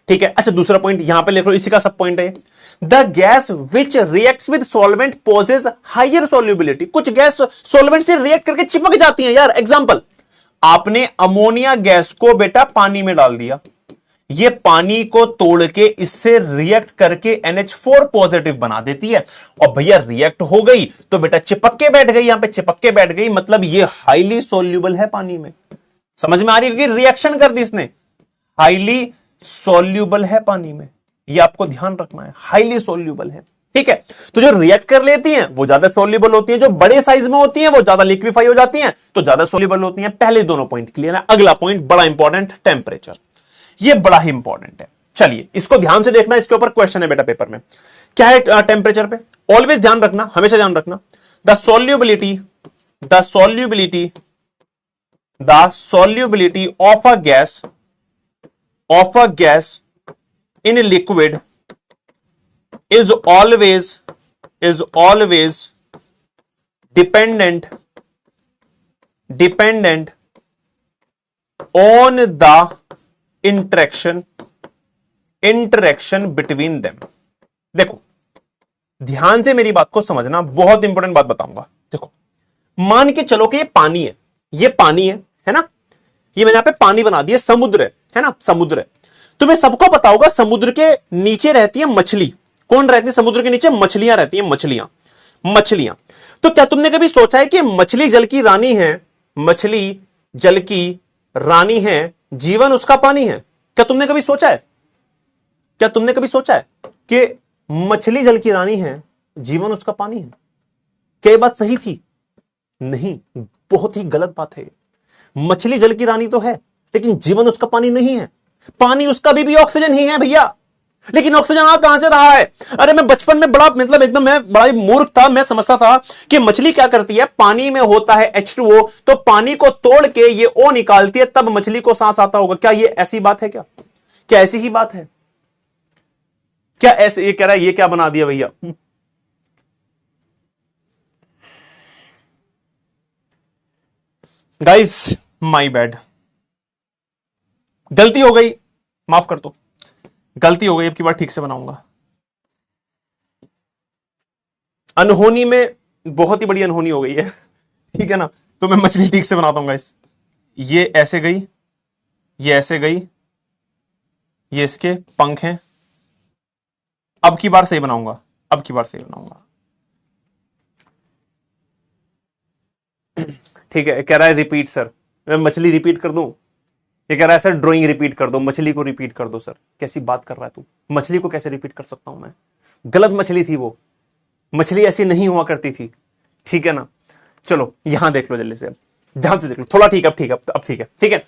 ठीक है, अच्छा दूसरा पॉइंट यहां पे लिख लो, इसी का सब पॉइंट है। The gas which reacts with solvent possess higher solubility. कुछ गैस सॉल्वेंट से रिएक्ट करके चिपक जाती हैं यार। एग्जांपल, आपने अमोनिया गैस को बेटा पानी में डाल दिया, ये पानी को तोड़ के इससे रिएक्ट करके NH4 पॉजिटिव बना देती है, और भैया रिएक्ट हो गई तो बेटा चिपक के बैठ गई, यहां पे चिपक के बैठ गई, मतलब ये हाईली सोल्यूबल है पानी में। समझ में आ रही है? क्योंकि रिएक्शन कर दी इसने, हाईली सोल्यूबल है पानी में, ये आपको ध्यान रखना है, हाईली सोल्यूबल है। ठीक है, तो जो रिएक्ट कर लेती हैं वो ज्यादा सोल्यूबल होती हैं, जो बड़े साइज में होती हैं वो ज्यादा लिक्विफाई हो जाती हैं, तो ज्यादा सोल्यूबल होती हैं। पहले दोनों पॉइंट क्लियर है। अगला पॉइंट बड़ा इंपॉर्टेंट, टेम्परेचर। ये बड़ा ही इंपॉर्टेंट है, चलिए इसको ध्यान से देखना, इसके ऊपर क्वेश्चन है बेटा पेपर में। क्या है टेम्परेचर पे? ऑलवेज ध्यान रखना, हमेशा ध्यान रखना, the solubility of a gas in liquid is always dependent on the interaction between them। देखो ध्यान से मेरी बात को समझना, बहुत इंपॉर्टेंट बात बताऊंगा। देखो मान के चलो कि ये पानी है, ये पानी है ना, ये मैंने यहां पे पानी बना दिया, समुद्र है ना, समुद्र है। तुम्हें सबको पता होगा समुद्र के नीचे रहती है मछली। कौन रहती है समुद्र के नीचे? मछलियां रहती हैं, मछलियां। तो क्या तुमने कभी सोचा है कि मछली जल की रानी है, मछली जल की रानी है, जीवन उसका पानी है? क्या तुमने कभी सोचा है? क्या तुमने कभी सोचा है कि मछली जल की रानी है, जीवन उसका पानी है? क्या ये बात सही थी? नहीं, बहुत ही गलत बात है। मछली जल की रानी तो है, लेकिन जीवन उसका पानी नहीं है। पानी उसका भी ऑक्सीजन ही है भैया, लेकिन ऑक्सीजन आ कहां से रहा है? अरे मैं बचपन में बड़ा मतलब एकदम मैं बड़ा ही मूर्ख था, मैं समझता था कि मछली क्या करती है, पानी में होता है H2O, तो पानी को तोड़ के ये O निकालती है, तब मछली को सांस आता होगा। क्या ये ऐसी बात है? क्या ऐसी ही बात है? क्या ऐसे ये कह रहा है ये क्या बना दिया भैया? गाइस माय बैड, गलती हो गई, माफ कर दो, गलती हो गई, अब की बार ठीक से बनाऊंगा। अनहोनी में बहुत ही बड़ी अनहोनी हो गई है, ठीक है ना, तो मैं मछली ठीक से बनाता हूं गाइस। ये ऐसे गई, ये ऐसे गई, ये इसके पंख हैं। अब की बार सही बनाऊंगा, अब की बार सही बनाऊंगा। ठीक है, कह रहा है रिपीट सर, मैं मछली रिपीट कर दूं? ये कह रहा है सर ड्राइंग रिपीट कर दो, मछली को रिपीट कर दो। सर कैसी बात कर रहा है तू? मछली को कैसे रिपीट कर सकता हूं मैं? गलत मछली थी वो, मछली ऐसी नहीं हुआ करती थी, ठीक है ना। चलो यहां देख लो जल्दी से, ध्यान से देख लो थोड़ा। ठीक है, अब ठीक है, अब ठीक है, ठीक है।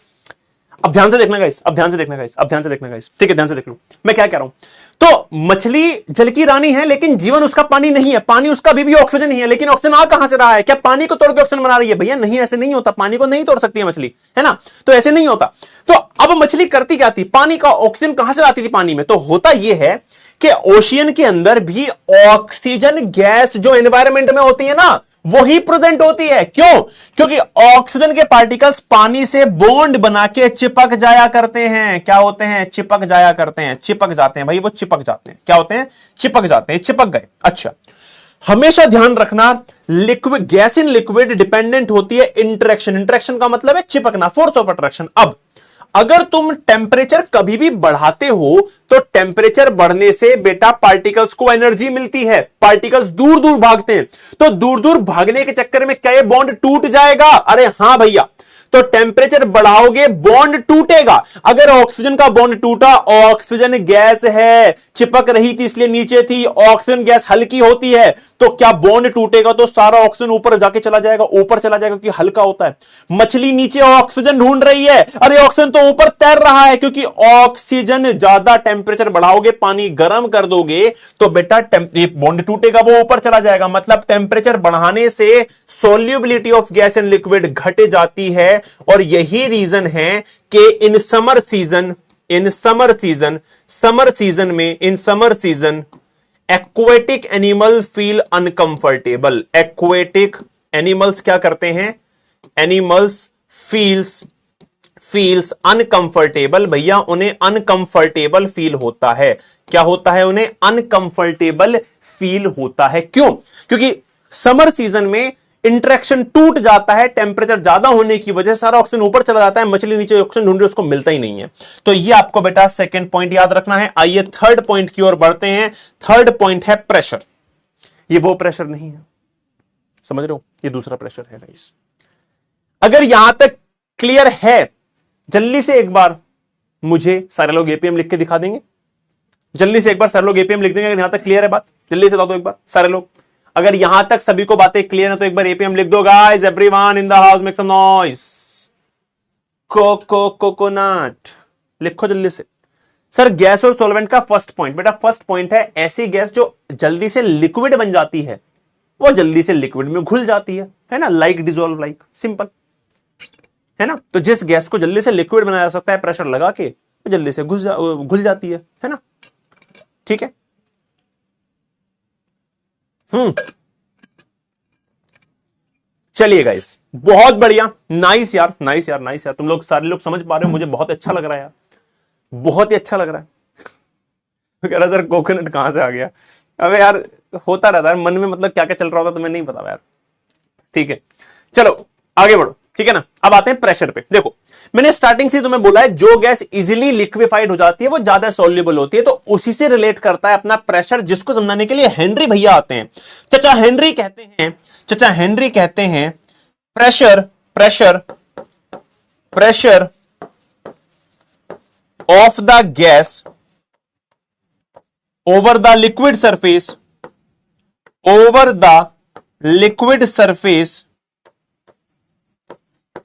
अब ध्यान से देखना गाइस, अब ध्यान से देखना गाइस, अब ध्यान से देखना गाइस, ठीक है, ध्यान से देख लो मैं क्या कह रहा हूं। तो मछली जल की रानी है, लेकिन जीवन उसका पानी नहीं है, पानी उसका भी ऑक्सीजन ही है, लेकिन ऑक्सीजन आ कहां से रहा है? क्या पानी को तोड़ के ऑक्सीजन बना रही है? भैया नहीं, ऐसे नहीं होता, पानी को नहीं तोड़ सकती है मछली, है ना, तो ऐसे नहीं होता। तो अब मछली करती क्या थी? पानी का ऑक्सीजन कहां से लाती थी पानी में? तो होता यह है कि ओशियन के अंदर भी ऑक्सीजन गैस जो एनवायरमेंट में होती है ना, वही प्रेजेंट होती है। क्यों? क्योंकि ऑक्सीजन के पार्टिकल्स पानी से बॉन्ड बना के चिपक जाया करते हैं। क्या होते हैं? चिपक जाया करते हैं, चिपक जाते हैं भाई, वो चिपक जाते हैं। क्या होते हैं? चिपक जाते हैं, चिपक गए। अच्छा, हमेशा ध्यान रखना, liquid gas in liquid dependent होती है इंटरेक्शन। इंटरेक्शन का मतलब है चिपकना, फोर्स ऑफ अट्रैक्शन। अब अगर तुम टेम्परेचर कभी भी बढ़ाते हो तो टेम्परेचर बढ़ने से बेटा पार्टिकल्स को एनर्जी मिलती है, पार्टिकल्स दूर दूर भागते हैं, तो दूर दूर भागने के चक्कर में क्या ये बॉन्ड टूट जाएगा? अरे हां भैया, तो टेम्परेचर बढ़ाओगे बॉन्ड टूटेगा। अगर ऑक्सीजन का बॉन्ड टूटा, ऑक्सीजन गैस है, चिपक रही थी इसलिए नीचे थी, ऑक्सीजन गैस हल्की होती है, तो क्या बॉन्ड टूटेगा तो सारा ऑक्सीजन ऊपर जाके चला जाएगा, ऊपर चला जाएगा क्योंकि हल्का होता है। मछली नीचे ऑक्सीजन ढूंढ रही है, अरे ऑक्सीजन तो ऊपर तैर रहा है, क्योंकि ऑक्सीजन ज्यादा टेम्परेचर बढ़ाओगे, पानी गर्म कर दोगे तो बेटा बॉन्ड टूटेगा, वो ऊपर चला जाएगा। मतलब टेम्परेचर बढ़ाने से solubility of gas and liquid घट जाती है। और यही रीजन है कि in summer season aquatic animal feel uncomfortable. Aquatic animals क्या करते हैं? Animals feels uncomfortable. भैया उन्हें अनकंफर्टेबल फील होता है। क्या होता है? उन्हें अनकंफर्टेबल फील होता है। क्यों? क्योंकि समर सीजन में इंटरेक्शन टूट जाता है, टेम्परेचर ज्यादा होने की वजह से सारा ऑक्सीजन ऊपर चला जाता है, मछली नीचे ऑक्सीजन ढूंढ रही है, उसको मिलता ही नहीं है। तो ये आपको बेटा सेकंड पॉइंट याद रखना है। आइए थर्ड पॉइंट की ओर बढ़ते हैं। थर्ड पॉइंट है प्रेशर। ये वो प्रेशर नहीं है, समझ रहे हो? ये दूसरा प्रेशर है गाइस। अगर यहां तक क्लियर है, जल्दी से एक बार मुझे सारे लोग एपीएम लिख के दिखा देंगे। जल्दी से एक बार सारे लोग एपीएम लिख देंगे अगर यहां तक क्लियर है बात। जल्दी से बता दो एक बार सारे लोग, अगर यहां तक सभी को बातें क्लियर है तो एक बार एपीएम लिख दो guys. Everyone in the house make some noise. Coconut लिखो जल्दी से। सर गैस और सॉल्वेंट का फर्स्ट पॉइंट, बेटा फर्स्ट पॉइंट है ऐसी गैस जो जल्दी से लिक्विड बन जाती है, वो जल्दी से लिक्विड में घुल जाती है ना, लाइक डिजोल्व, लाइक सिंपल है ना। तो जिस गैस को जल्दी से लिक्विड बनाया जा सकता है प्रेशर लगा के, वो जल्दी से घुल जाती है ना। ठीक है। चलिए गाइस, बहुत बढ़िया, नाइस यार, नाइस यार, नाइस यार। तुम लोग सारे लोग समझ पा रहे हो, मुझे बहुत अच्छा लग रहा है यार, बहुत ही अच्छा लग रहा है। कह रहा सर कोकोनट कहां से आ गया? अबे यार होता रहता है मन में, मतलब क्या क्या चल रहा होता तुम्हें नहीं पता यार। ठीक है, चलो आगे बढ़ो। ठीक है ना। अब आते हैं प्रेशर पे। देखो मैंने स्टार्टिंग से तुम्हें बोला है जो गैस इजीली लिक्विफाइड हो जाती है वो ज्यादा सॉल्युबल होती है, तो उसी से रिलेट करता है अपना प्रेशर, जिसको समझाने के लिए हेनरी भैया आते हैं। चाचा हेनरी कहते हैं pressure of the gas over the liquid surface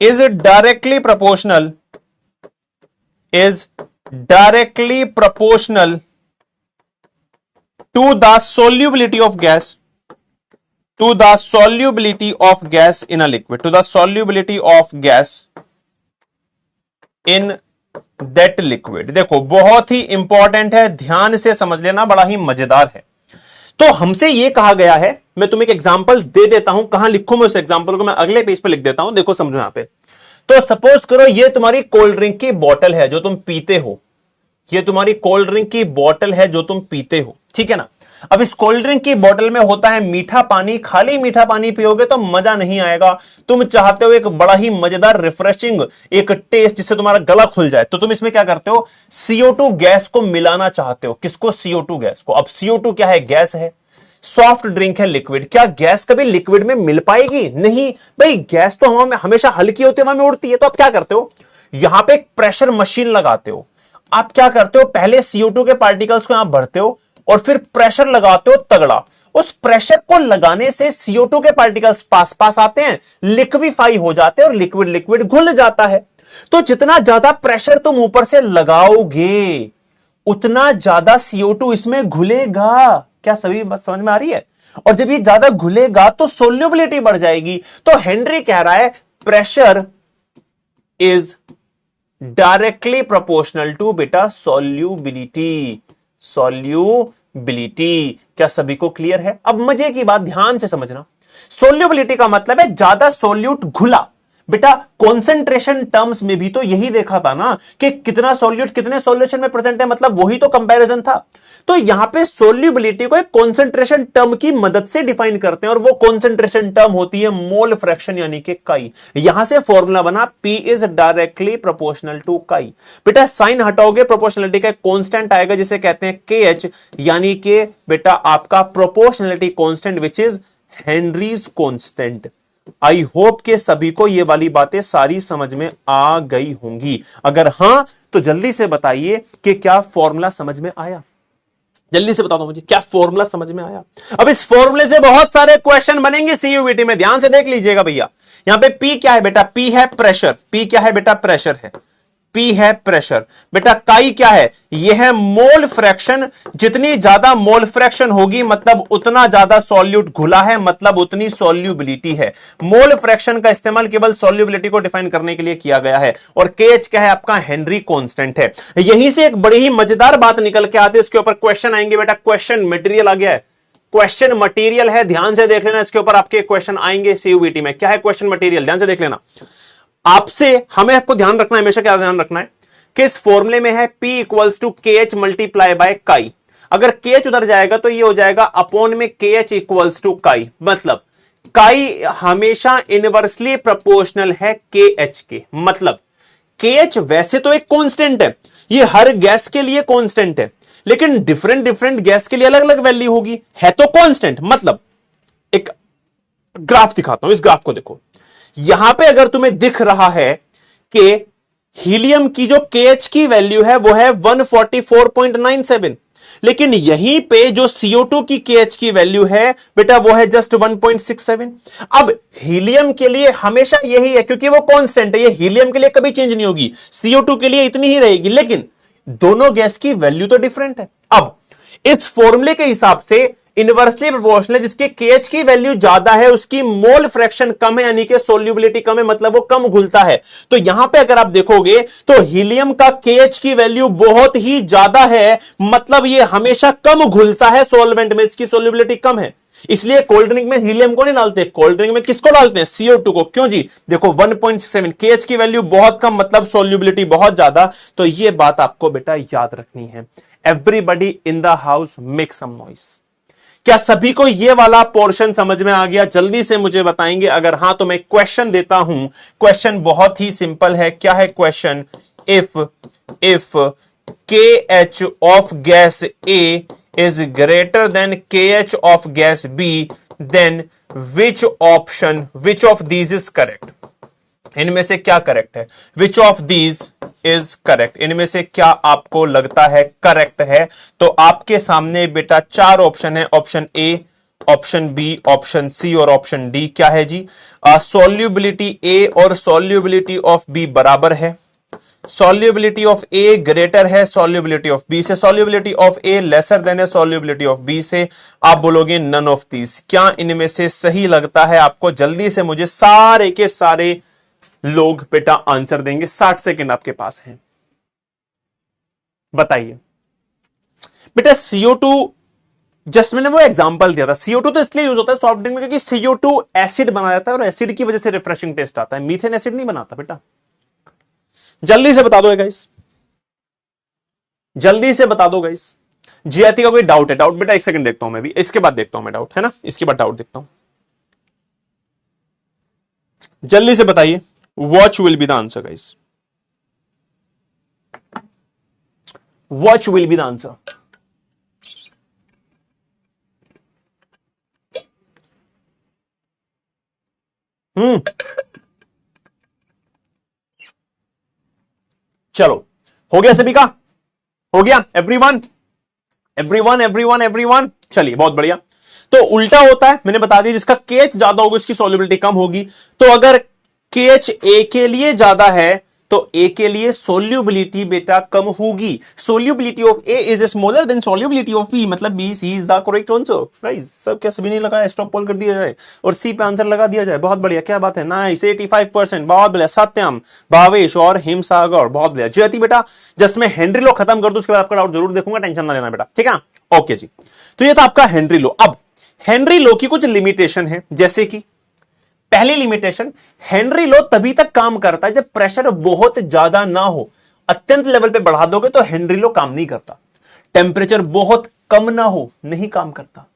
is directly proportional to the solubility of gas in a liquid, to the solubility of gas in that liquid। देखो बहुत ही इंपॉर्टेंट है, ध्यान से समझ लेना, बड़ा ही मजेदार है। तो हमसे यह कहा गया है, मैं तुम्हें एक एग्जांपल दे देता हूं, कहां लिखूं मैं उस एग्जांपल को, मैं अगले पेज पे लिख देता हूं, देखो समझो यहां पे। तो सपोज करो ये तुम्हारी कोल्ड ड्रिंक की बोतल है जो तुम पीते हो, ये तुम्हारी कोल्ड ड्रिंक की बोतल है जो तुम पीते हो, ठीक है ना। अब इस कोल्ड ड्रिंक की बोतल में होता है मीठा पानी, खाली मीठा पानी पियोगे तो मजा नहीं आएगा। तुम चाहते हो एक बड़ा ही मजेदार रिफ्रेशिंग एक टेस्ट जिससे तुम्हारा गला खुल जाए, तो तुम इसमें क्या करते हो, CO2 गैस को मिलाना चाहते हो। किसको? CO2 गैस को। अब CO2 क्या है? गैस है, सॉफ्ट ड्रिंक है, लिक्विड। क्या गैस कभी लिक्विड में मिल पाएगी? नहीं भाई, गैस तो हवा में हमेशा हल्की होती है, हवा में उड़ती है। तो आप क्या करते हो, यहां पे एक प्रेशर मशीन लगाते हो। आप क्या करते हो, पहले CO2 के पार्टिकल्स को यहां भरते हो और फिर प्रेशर लगाते हो तगड़ा। उस प्रेशर को लगाने से CO2 के पार्टिकल्स पास पास आते हैं, लिक्विफाई हो जाते हैं और लिक्विड लिक्विड घुल जाता है। तो जितना ज्यादा प्रेशर तुम ऊपर से लगाओगे उतना ज्यादा CO2 इसमें घुलेगा। क्या सभी बात समझ में आ रही है? और जब ये ज्यादा घुलेगा तो सोल्यूबिलिटी बढ़ जाएगी। तो हेनरी कह रहा है pressure is directly proportional to बेटा सोल्यूबिलिटी। क्या सभी को क्लियर है? अब मजे की बात ध्यान से समझना। सोल्यूबिलिटी का मतलब है ज्यादा सोल्यूट घुला। बेटा कॉन्सेंट्रेशन टर्म्स में भी तो यही देखा था ना कि कितना सोल्यूट कितने सॉल्यूशन में प्रेजेंट है, मतलब वही तो कंपैरिजन था। तो यहां पे सोल्यूबिलिटी को एक कॉन्सेंट्रेशन टर्म की मदद से डिफाइन करते हैं और वो कॉन्सेंट्रेशन टर्म होती है मोल फ्रैक्शन यानी कि काई। यहां से फॉर्मूला बना P is directly proportional to chi. बेटा साइन हटाओगे प्रोपोर्शनलिटी का कांस्टेंट आएगा जिसे कहते हैं KH, यानी कि बेटा आपका proportionality constant which is Henry's constant. I hope के सभी को ये वाली बातें सारी समझ में आ गई होंगी। अगर हां तो जल्दी से बताइए कि क्या फॉर्मूला समझ में आया। जल्दी से बता दो मुझे, क्या फॉर्मूला समझ में आया। अब इस फॉर्मूले से बहुत सारे क्वेश्चन बनेंगे सीयूईटी में, ध्यान से देख लीजिएगा भैया। यहां पे पी क्या है बेटा, पी है प्रेशर। पी क्या है बेटा, प्रेशर है। पी है प्रेशर। बेटा काई क्या है, यह है मोल फ्रैक्शन। जितनी ज्यादा मोल फ्रैक्शन होगी मतलब उतना ज्यादा सॉल्यूट घुला है, मतलब उतनी सॉल्युबिलिटी है। मोल फ्रैक्शन का इस्तेमाल केवल सॉल्युबिलिटी को डिफाइन करने के लिए किया गया है। और केएच क्या है, आपका हेनरी कांस्टेंट है। यहीं से एक बड़ी ही मजेदार बात निकल के आती है, इसके ऊपर क्वेश्चन आएंगे बेटा। क्वेश्चन मटेरियल आ गया है, क्वेश्चन मटेरियल है, ध्यान से देख लेना। इसके ऊपर आपके क्वेश्चन आएंगे सीयूईटी में। क्या है क्वेश्चन मटेरियल, ध्यान से देख लेना। आपसे हमें आपको ध्यान रखना है, हमेशा क्या ध्यान रखना है कि इस फॉर्मूले में है P इक्वल्स टू के एच मल्टीप्लाई बाय काई। अगर के एच उधर जाएगा तो ये हो जाएगा अपॉन में के एच इक्वल्स टू काई। मतलब काई हमेशा इनवर्सली प्रोपोर्शनल है के एच के। मतलब के एच वैसे तो एक कांस्टेंट है, ये हर गैस के लिए कांस्टेंट है, लेकिन डिफरेंट डिफरेंट गैस के लिए अलग अलग वैल्यू होगी। है तो कांस्टेंट। मतलब एक ग्राफ दिखाता हूं, इस ग्राफ को देखो। यहां पे अगर तुम्हें दिख रहा है कि हीलियम की जो केएच की वैल्यू है वो है 144.97, लेकिन यहीं पे जो CO2 की केएच की वैल्यू है बेटा वो है जस्ट 1.67। अब हीलियम के लिए हमेशा यही है क्योंकि वो कांस्टेंट है, ये हीलियम के लिए कभी चेंज नहीं होगी, CO2 के लिए इतनी ही रहेगी, लेकिन दोनों गैस की वैल्यू तो डिफरेंट है। अब इस फॉर्मूले के हिसाब से इनवर्सली प्रोपोर्शनल, जिसके केएच की वैल्यू ज्यादा है उसकी मोल फ्रैक्शन कम है, यानी कि सोल्यूबिलिटी कम है, मतलब वो कम घुलता है। तो यहां पे अगर आप देखोगे तो हीलियम का केएच की वैल्यू बहुत ही ज्यादा है, मतलब ये हमेशा कम घुलता है सॉल्वेंट में, इसकी सोल्यूबिलिटी कम है। इसलिए कोल्ड ड्रिंक में हीलियम को नहीं डालते, कोल्ड ड्रिंक में किसको डालते हैं, CO2 को। क्यों जी, देखो 1.7 केएच की वैल्यू बहुत कम, मतलब सोल्यूबिलिटी बहुत ज्यादा। तो ये बात आपको बेटा याद रखनी है। Everybody in the house make some noise. क्या सभी को यह वाला पोर्शन समझ में आ गया, जल्दी से मुझे बताएंगे। अगर हां तो मैं क्वेश्चन देता हूं। क्वेश्चन बहुत ही सिंपल है। क्या है question, if KH of gas A is greater than KH of gas B, then which of these is correct? इनमें से क्या करेक्ट है, which of these is correct, इनमें से क्या आपको लगता है करेक्ट है। तो आपके सामने बेटा चार ऑप्शन है, option A, option B, option C और ऑप्शन डी। क्या है जी, सॉल्युबिलिटी ए और सॉल्युबिलिटी ऑफ बी बराबर है, सॉल्युबिलिटी ऑफ ए ग्रेटर है सॉल्युबिलिटी ऑफ बी से, solubility of A lesser than है सॉल्युबिलिटी ऑफ बी से। आप बोलोगे नन ऑफ दीज। क्या इनमें से सही लगता है आपको, जल्दी से मुझे सारे के सारे लोग बेटा आंसर देंगे। 60 सेकंड आपके पास हैं, बताइए बेटा। CO2 जस्ट मैंने वो एग्जांपल दिया था, CO2 तो इसलिए यूज होता है सॉफ्ट ड्रिंक में क्योंकि CO2 एसिड बना जाता है और एसिड की वजह से रिफ्रेशिंग टेस्ट आता है, मीथेन एसिड नहीं बनाता बेटा। जल्दी से बता दो गाइस, जल्दी से बता दो गाइस। जीआती का कोई डाउट है? डाउट बेटा एक सेकंड देखता हूं मैं भी, इसके बाद देखता हूं मैं डाउट, है ना, इसके बाद डाउट देखता हूं। जल्दी से बताइए, watch will be the answer guys, watch will be the answer. चलो हो गया सभी का, हो गया एवरीवन, एवरीवन एवरीवन एवरीवन। चलिए बहुत बढ़िया। तो उल्टा होता है, मैंने बता दिया, जिसका केएच ज्यादा होगा उसकी सॉल्युबिलिटी कम होगी। तो अगर केएच ए के लिए ज्यादा है तो ए के लिए सोल्यूबिलिटी बेटा कम होगी। Solubility of A is smaller than solubility of B, मतलब B C is the correct answer. Right, सब क्या सभी नहीं लगाया, स्टॉप पोल कर दिया जाए और सी पे आंसर लगा दिया जाए। बहुत बढ़िया, क्या बात है, नाइस 85%, बहुत बढ़िया। सत्यम, भावेश और हिमसागर, बहुत बढ़िया। ज्योति बेटा जस्ट मैं हेनरी लॉ खत्म कर दूं, उसके बाद आपका डाउट जरूर देखूंगा, टेंशन ना लेना बेटा, ठीक है। ओके जी, तो ये था आपका हेनरी लॉ। अब हेनरी लॉ की कुछ लिमिटेशन है, जैसे कि पहली लिमिटेशन, हेनरी लॉ तभी तक काम करता है जब प्रेशर बहुत ज्यादा ना हो। अत्यंत लेवल पे बढ़ा दोगे तो हेनरी लॉ काम नहीं करता। टेम्परेचर बहुत कम ना हो, नहीं काम करता।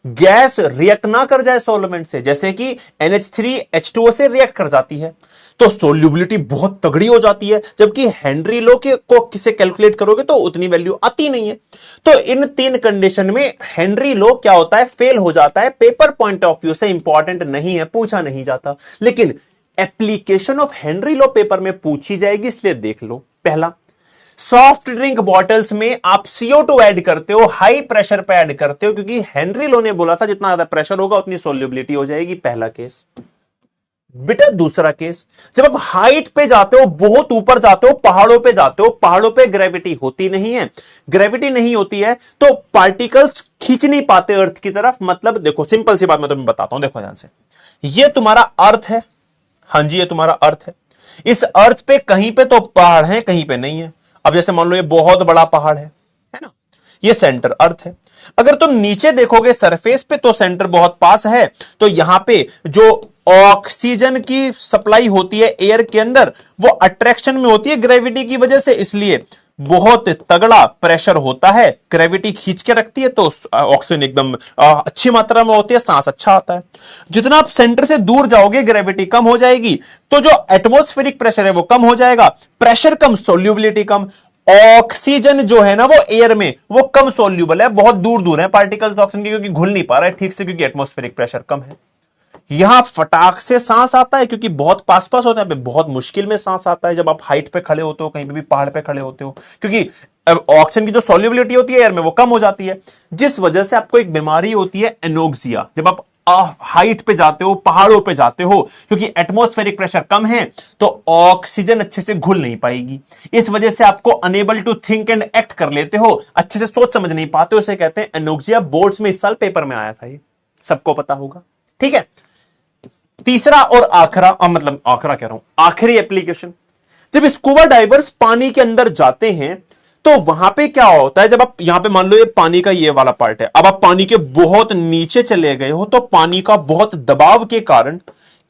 गैस रिएक्ट ना कर जाए सॉल्वेंट से, जैसे कि NH3H2O से रिएक्ट कर जाती है, तो सोल्यूबिलिटी बहुत तगड़ी हो जाती है, जबकि हेनरी लॉ के को किसे कैलकुलेट करोगे तो उतनी वैल्यू आती नहीं है। तो इन तीन कंडीशन में हेनरी लॉ क्या होता है, फेल हो जाता है, पेपर पॉइंट ऑफ व्यू से इंपॉर्टेंट नहीं है, पूछा नहीं जाता। लेकिन application of Henry law paper में पूछी जाएगी, इसलिए देख लो। पहला, सॉफ्ट ड्रिंक बॉटल्स में आप CO2 ऐड करते हो, हाई प्रेशर पे ऐड करते हो, क्योंकि हेनरी लॉ ने बोला था जितना ज्यादा प्रेशर होगा उतनी सोल्यूबिलिटी हो जाएगी। पहला केस। बेटा दूसरा केस, जब आप हाइट पे जाते हो, बहुत ऊपर जाते हो, पहाड़ों पे जाते हो, पहाड़ों पे ग्रेविटी होती नहीं है, ग्रेविटी नहीं होती है तो पार्टिकल्स खींच नहीं पाते अर्थ की तरफ। मतलब देखो सिंपल सी बात मैं तुम्हें बताता हूं, देखो ध्यान से, ये तुम्हारा अर्थ है, हां जी ये तुम्हारा अर्थ है, इस अर्थ पे कहीं पे तो पहाड़ है, कहीं पे नहीं है। अब जैसे मान लो ये बहुत बड़ा पहाड़ है ना, ये सेंटर अर्थ है। अगर तुम नीचे देखोगे सरफेस पे तो सेंटर बहुत पास है, तो यहां पे जो ऑक्सीजन की सप्लाई होती है एयर के अंदर वो अट्रैक्शन में होती है ग्रेविटी की वजह से, इसलिए बहुत तगड़ा प्रेशर होता है, ग्रेविटी खींच के रखती है, तो ऑक्सीजन एकदम अच्छी मात्रा में होती है, सांस अच्छा आता है। जितना आप सेंटर से दूर जाओगे ग्रेविटी कम हो जाएगी, तो जो एटमॉस्फेरिक प्रेशर है वो कम हो जाएगा, प्रेशर कम सोल्यूबिलिटी कम। ऑक्सीजन जो है ना वो एयर में वो कम सोल्यूबल है, बहुत दूर दूर है पार्टिकल्स ऑक्सीजन के, क्योंकि घुल नहीं पा रहा है ठीक से, क्योंकि एटमॉस्फेरिक प्रेशर कम है। यहां फटाक से सांस आता है क्योंकि बहुत पास पास होता है, बहुत मुश्किल में सांस आता है जब आप हाइट पे खड़े होते हो, कहीं पे भी पहाड़ पे खड़े होते हो, क्योंकि ऑक्सीजन की जो सॉल्युबिलिटी होती है एयर में वो कम हो जाती है, जिस वजह से आपको एक बीमारी होती है एनोक्सिया। जब आप हाइट पे जाते हो, पहाड़ों पे जाते हो, क्योंकि एटमॉस्फेरिक प्रेशर कम है तो ऑक्सीजन अच्छे से घुल नहीं पाएगी, इस वजह से आपको enable to think and act कर लेते हो, अच्छे से सोच समझ नहीं पाते हो, इसे कहते हैं एनोक्सिया। बोर्ड्स में इस साल पेपर में आया था, ये सबको पता होगा। ठीक है, तीसरा और आखिरा, मतलब आखिरा कह रहा हूं, आखिरी एप्लीकेशन, जब स्कूबा डाइवर्स पानी के अंदर जाते हैं तो वहां पे क्या होता है, जब आप यहां पे मान लो ये पानी का ये वाला पार्ट है, अब आप पानी के बहुत नीचे चले गए हो तो पानी का बहुत दबाव के कारण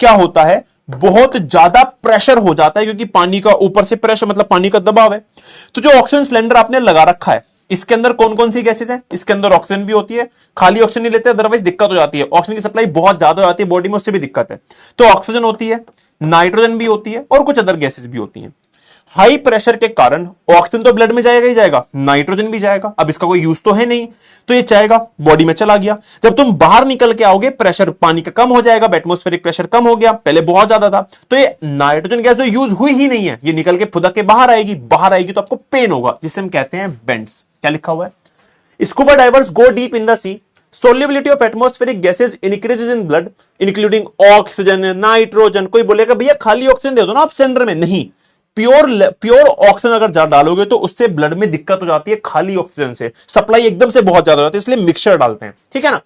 क्या होता है, बहुत ज्यादा प्रेशर हो जाता है, क्योंकि पानी का ऊपर से प्रेशर मतलब पानी का दबाव है। तो जो ऑक्सीजन सिलेंडर आपने लगा रखा है, इसके अंदर कौन कौन सी गैसेस हैं, इसके अंदर ऑक्सीजन भी होती है, खाली ऑक्सीजन नहीं लेते अदरवाइज दिक्कत हो जाती है, ऑक्सीजन की सप्लाई बहुत ज्यादा हो जाती है बॉडी में, उससे भी दिक्कत है। तो ऑक्सीजन होती है, नाइट्रोजन भी होती है और कुछ अदर गैसेस भी होती हैं। हाई प्रेशर के कारण ऑक्सीजन तो ब्लड में जाएगा ही जाएगा, नाइट्रोजन भी जाएगा, अब इसका कोई यूज तो है नहीं, तो ये जाएगा बॉडी में चला गया। जब तुम बाहर निकल के आओगे प्रेशर पानी का कम हो जाएगा, एटमॉस्फेरिक प्रेशर कम हो गया, पहले बहुत ज्यादा था, तो ये नाइट्रोजन गैस जो यूज हुई ही नहीं है ये निकल के फुदक के बाहर आएगी, बाहर आएगी तो आपको पेन होगा, जिसे हम कहते हैं बेंड्स। क्या लिखा हुआ है, scuba divers go deep in the sea, solubility of atmospheric gases increases in blood including oxygen, nitrogen. कोई बोलेगा भैया खाली ऑक्सीजन दे दो ना आप सिलेंडर में, नहीं, प्योर ऑक्सीजन अगर डालोगे तो उससे ब्लड में दिक्कत हो जाती है, खाली ऑक्सीजन से सप्लाई एकदम से बहुत ज्यादा हो जाती है, इसलिए मिक्सचर डालते हैं। ठीक है ना,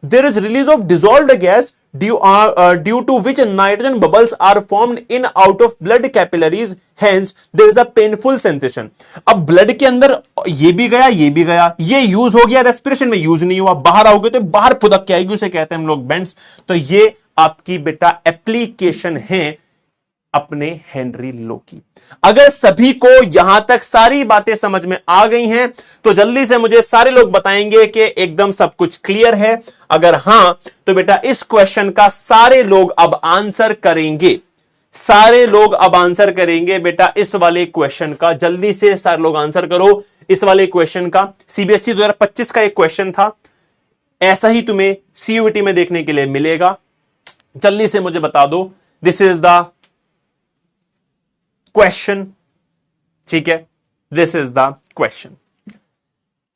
there is release of dissolved gas due to which nitrogen bubbles are formed in out of blood capillaries, hence there is a painful sensation। अब ब्लड के अंदर ये भी गया, ये भी गया, ये यूज हो गया, रेस्पिरेशन में यूज नहीं हुआ, बाहर आओगे तो बाहर फुदक के आएगी, उसे कहते हैं हम लोग बेंड्स। तो ये आपकी बेटा एप्लीकेशन है अपने हेनरी लॉ की। अगर सभी को यहां तक सारी बातें समझ में आ गई हैं तो जल्दी से मुझे सारे लोग बताएंगे कि एकदम सब कुछ क्लियर है। अगर हां तो बेटा इस क्वेश्चन का सारे लोग अब आंसर करेंगे, सारे लोग अब आंसर करेंगे बेटा इस वाले क्वेश्चन का। जल्दी से सारे लोग आंसर करो इस वाले क्वेश्चन का। सीबीएसई 2025 का एक क्वेश्चन था, ऐसा ही तुम्हें सीयूईटी में देखने के लिए मिलेगा। जल्दी से मुझे बता दो, दिस इज द क्वेश्चन। ठीक है, this is the question.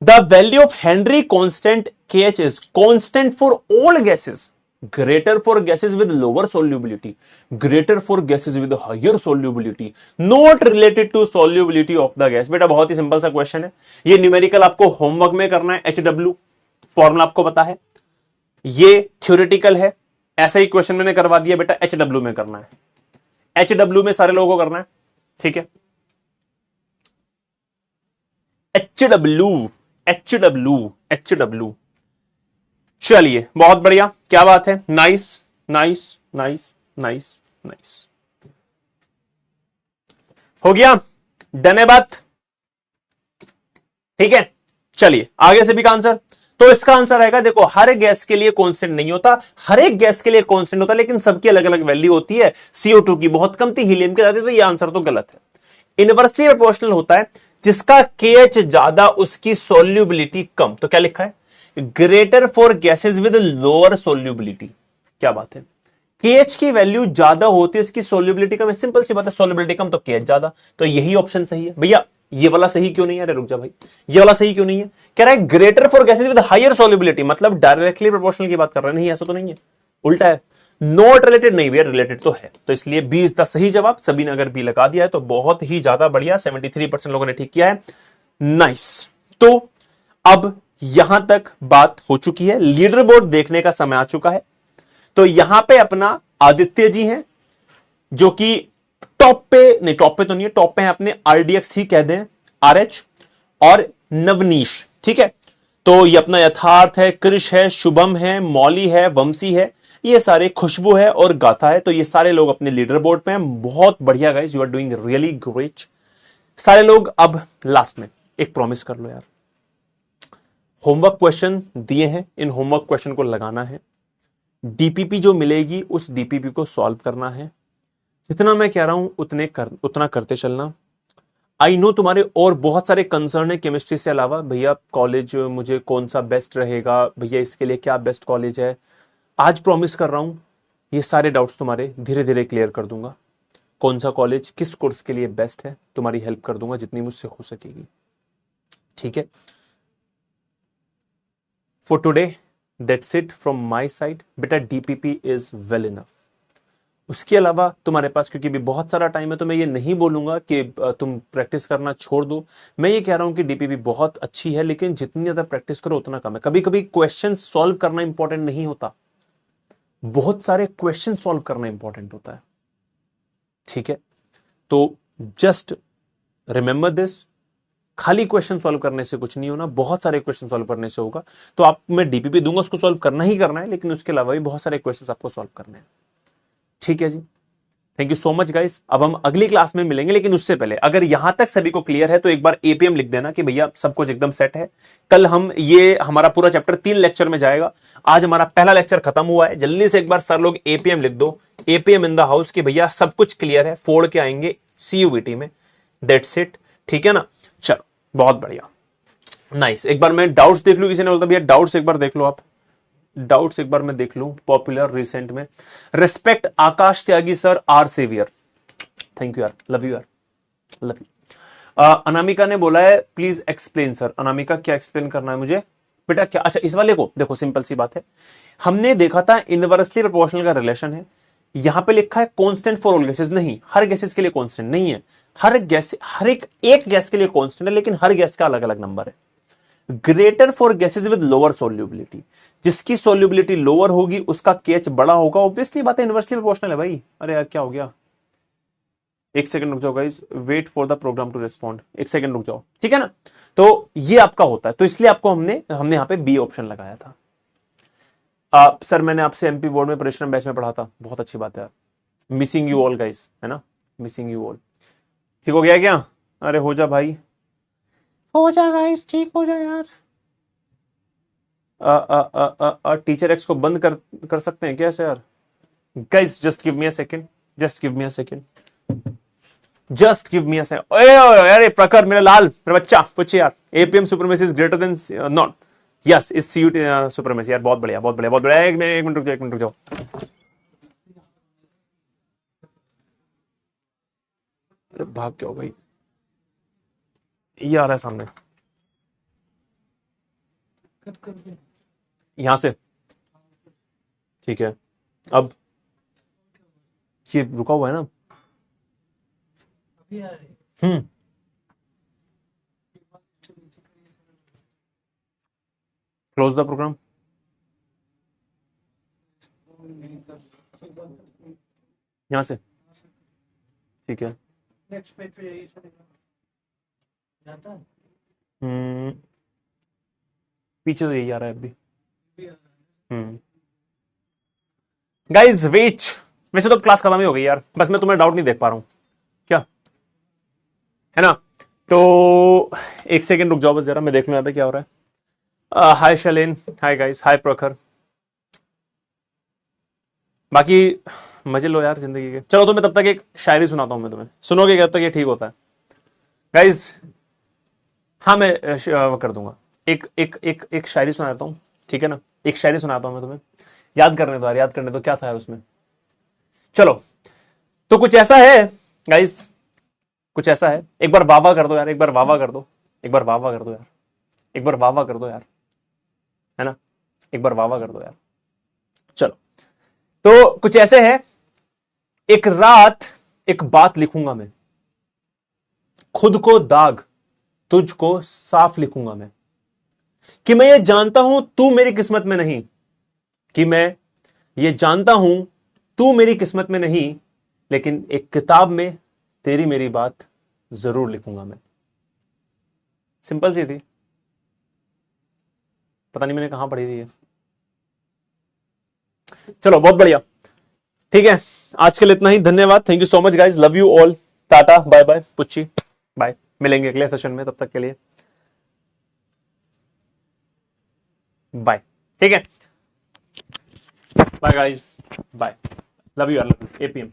The value of Henry constant KH is constant for all gases, greater for gases with lower solubility, greater for gases with higher solubility, not related to solubility of the gas. बेटा बहुत ही simple सा question है, ये numerical आपको homework में करना है। HW formula आपको पता है, ये थ्योरेटिकल है, ऐसा ही क्वेश्चन मैंने करवा दिया बेटा, HW में करना है, HW में सारे लोगों को करना है। ठीक है, HW। चलिए बहुत बढ़िया, क्या बात है, nice nice nice nice nice, हो गया, डन है बात। ठीक है, चलिए आगे से भी का आंसर। तो इसका आंसर आएगा, देखो हर गैस के लिए कांस्टेंट नहीं होता, हर एक गैस के लिए कांस्टेंट होता है, लेकिन सबकी अलग अलग वैल्यू होती है। CO2 की बहुत कम थी, हीलियम की ज्यादा, तो ये आंसर तो गलत है। इनवर्सली प्रोपोर्शनल होता है जिसका KH ज्यादा उसकी सोल्यूबिलिटी कम। तो क्या लिखा है, greater for gases with lower solubility. क्या बात है, KH की वैल्यू ज्यादा होती है, इसकी सोल्यूबिलिटी कम है। सिंपल सी बात है, सोल्यूबिलिटी कम तो KH ज्यादा, तो यही ऑप्शन सही है। भैया ये वाला सही क्यों नहीं है, अरे रुक जा भाई, ये वाला सही क्यों नहीं है, कह रहा है greater for gases with higher solubility, मतलब डायरेक्टली प्रोपोर्शनल की बात कर रहे हैं, नहीं ऐसा तो नहीं है, उल्टा है, नॉट रिलेटेड नहीं भैया, रिलेटेड तो है। तो इसलिए बी इज द सही जवाब। सभी ने अगर बी लगा दिया है तो बहुत ही ज्यादा बढ़िया, 73% लोगों ने ठीक किया है, नाइस। तो अब यहां तक बात हो चुकी है, लीडर बोर्ड देखने का समय आ चुका है। तो यहां पे अपना आदित्य जी हैं जो कि टॉप पे, नहीं टॉप पे तो नहीं है, टॉप पे है अपने RDX ही कह दें, RH, और नवनीश, ठीक है। तो ये अपना यथार्थ है, कृष है, शुभम है, मौली है, वंशी है, ये सारे, खुशबू है और गाथा है। तो ये सारे लोग अपने लीडर बोर्ड पे हैं, बहुत बढ़िया guys, you are doing really great सारे लोग। अब लास्ट में एक प्रॉमिस कर लो यार, होमवर्क क्वेश्चन दिए हैं, इन होमवर्क क्वेश्चन को लगाना है, DPP जो मिलेगी उस DPP को सॉल्व करना है। जितना मैं कह रहा हूं उतना करते चलना। आई नो तुम्हारे और बहुत सारे कंसर्न है केमिस्ट्री से अलावा, भैया कॉलेज मुझे कौन सा बेस्ट रहेगा, भैया इसके लिए क्या बेस्ट कॉलेज है। आज प्रॉमिस कर रहा हूं ये सारे डाउट्स तुम्हारे धीरे धीरे क्लियर कर दूंगा, कौन सा कॉलेज किस कोर्स के लिए बेस्ट है, तुम्हारी हेल्प कर दूंगा जितनी मुझसे हो सकेगी, ठीक है। For today that's it from my side बेटा, DPP इज वेल इनफ। उसके अलावा तुम्हारे पास क्योंकि भी बहुत सारा टाइम है, तो मैं ये नहीं बोलूंगा कि तुम प्रैक्टिस करना छोड़ दो। मैं ये कह रहा हूं कि DPP बहुत अच्छी है, लेकिन जितनी ज्यादा प्रैक्टिस करो उतना कम है। कभी कभी क्वेश्चन सॉल्व करना इंपॉर्टेंट नहीं होता, बहुत सारे क्वेश्चन सॉल्व करना इंपॉर्टेंट होता है, ठीक है। तो जस्ट रिमेंबर दिस, खाली क्वेश्चन सॉल्व करने से कुछ नहीं होना, बहुत सारे क्वेश्चन सॉल्व करने से होगा। तो आप, मैं DPP दूंगा, उसको सॉल्व करना ही करना है, लेकिन उसके अलावा भी बहुत सारे क्वेश्चन आपको सॉल्व करने हैं, ठीक है जी। Thank you so much guys. अब हम अगली क्लास में मिलेंगे, लेकिन उससे पहले अगर यहां तक सभी को क्लियर है तो एक बार APM लिख देना कि भैया सब कुछ एकदम सेट है। कल हम, ये हमारा पूरा चैप्टर 3 लेक्चर में जाएगा, आज हमारा पहला लेक्चर खत्म हुआ है। जल्दी से एक बार सर लोग APM लिख दो, APM इन द हाउस, कि भैया सब कुछ क्लियर है, फोड़ के आएंगे CUVT में, दैट्स इट, ठीक है ना। चलो बहुत बढ़िया, नाइस। एक बार मैं डाउट्स देख लूं, किसी ने बोलता भैया डाउट्स एक बार देख लो, आप डाउट्स एक बार मैं देख लूं पॉपुलर रिसेंट में। Respect Aakash Tyagi sir, R saviour, thank you यार, लव यू यार, लव यू। अनामिका ने बोला है प्लीज एक्सप्लेन सर। अनामिका क्या एक्सप्लेन करना है मुझे बेटा, क्या, अच्छा इस वाले को देखो, सिंपल सी बात है, हमने देखा था इनवर्सली प्रोपोर्शनल का रिलेशन है, यहां पे लिखा है कांस्टेंट फॉर ऑल गैसेस, नहीं हर गैसेस के लिए कांस्टेंट नहीं है, हर गैस, हर एक गैस के लिए कांस्टेंट है, लेकिन हर गैस का अलग अलग नंबर है। Greater for gases with lower solubility, जिसकी सोल्यूबिलिटी लोअर होगी उसका KH बड़ा होगा, ऑब्वियसली बात है, इनवर्सली प्रोपोर्शनल है भाई। अरे यार क्या हो गया, एक सेकंड रुक जाओ guys, wait for the program to respond, एक सेकंड रुक जाओ, ठीक है ना। तो ये आपका होता है, तो इसलिए आपको हमने यहाँ पे बी ऑप्शन लगाया था। सर मैंने आपसे MP बोर्ड में परिश्रम बैच में पढ़ा था, बहुत अच्छी बात है यार, मिसिंग यू ऑल गाइस, है ना, मिसिंग यू ऑल। ठीक हो गया क्या, अरे हो जा भाई, हो जा गाइस, ठीक हो जा यार। टीचर एक्स को बंद कर सकते हैं क्या यार guys, just give me a second, just give me a second, just give me a second. अरे प्रखर मेरा लाल, मेरा बच्चा पूछे यार, APM supremacy is greater than not, yes is CUT supremacy, यार बहुत बढ़िया, बहुत बढ़िया, बहुत बढ़िया। एक मिनट रुक जाओ, एक मिनट रुक जाओ, अरे भाग क्या हो भाई, ये आ रहा है सामने, यहां से, ठीक है। अब ये रुका हुआ है ना, क्लोज द प्रोग्राम, यहां से, ठीक है। नेक्स्ट पेज पे यही जाता है, पीछे तो यही आ रहा है अभी। गाइज वेट, वैसे तो क्लास खत्म ही हो गई यार, बस मैं तुम्हें डाउट नहीं देख पा रहा हूं क्या, है ना। तो एक सेकंड रुक जाओ बस जरा, मैं देख लूं यहाँ पे क्या हो रहा हाय शैलेन, हाय गाइस, हाय प्रखर। बाकी मजे लो यार जिंदगी के। चलो तो मैं तब तक एक शायरी सुनाता हूं मैं तुम्हें, सुनोगे क्या? तब तक ये ठीक होता है गाइस? हाँ मैं कर दूंगा। एक एक एक एक शायरी सुनाता हूँ, ठीक है ना? एक शायरी सुनाता हूँ मैं तुम्हें, याद करने दो यार, याद करने दो क्या था यार उसमें। चलो तो कुछ ऐसा है गाइस, कुछ ऐसा है। एक बार वाह वाह कर दो यार, एक बार वाह वाह कर दो, एक बार वाह वाह कर दो यार, एक बार वाह वाह कर दो यार, है ना? एक बार वाह वाह कर दो यार। चलो तो कुछ ऐसे है। एक रात एक बात लिखूंगा मैं, खुद को दाग तुझको साफ लिखूंगा मैं, कि मैं ये जानता हूं तू मेरी किस्मत में नहीं, कि मैं ये जानता हूं तू मेरी किस्मत में नहीं, लेकिन एक किताब में तेरी मेरी बात जरूर लिखूंगा मैं। सिंपल सी थी, पता नहीं मैंने कहां पढ़ी थी ये। चलो बहुत बढ़िया, ठीक है। आज के लिए इतना ही, धन्यवाद, thank you so much guys, love you all, tata bye bye, पुच्ची बाय, मिलेंगे अगले सेशन में, तब तक के लिए बाय, ठीक है, bye guys, bye, love you, APM.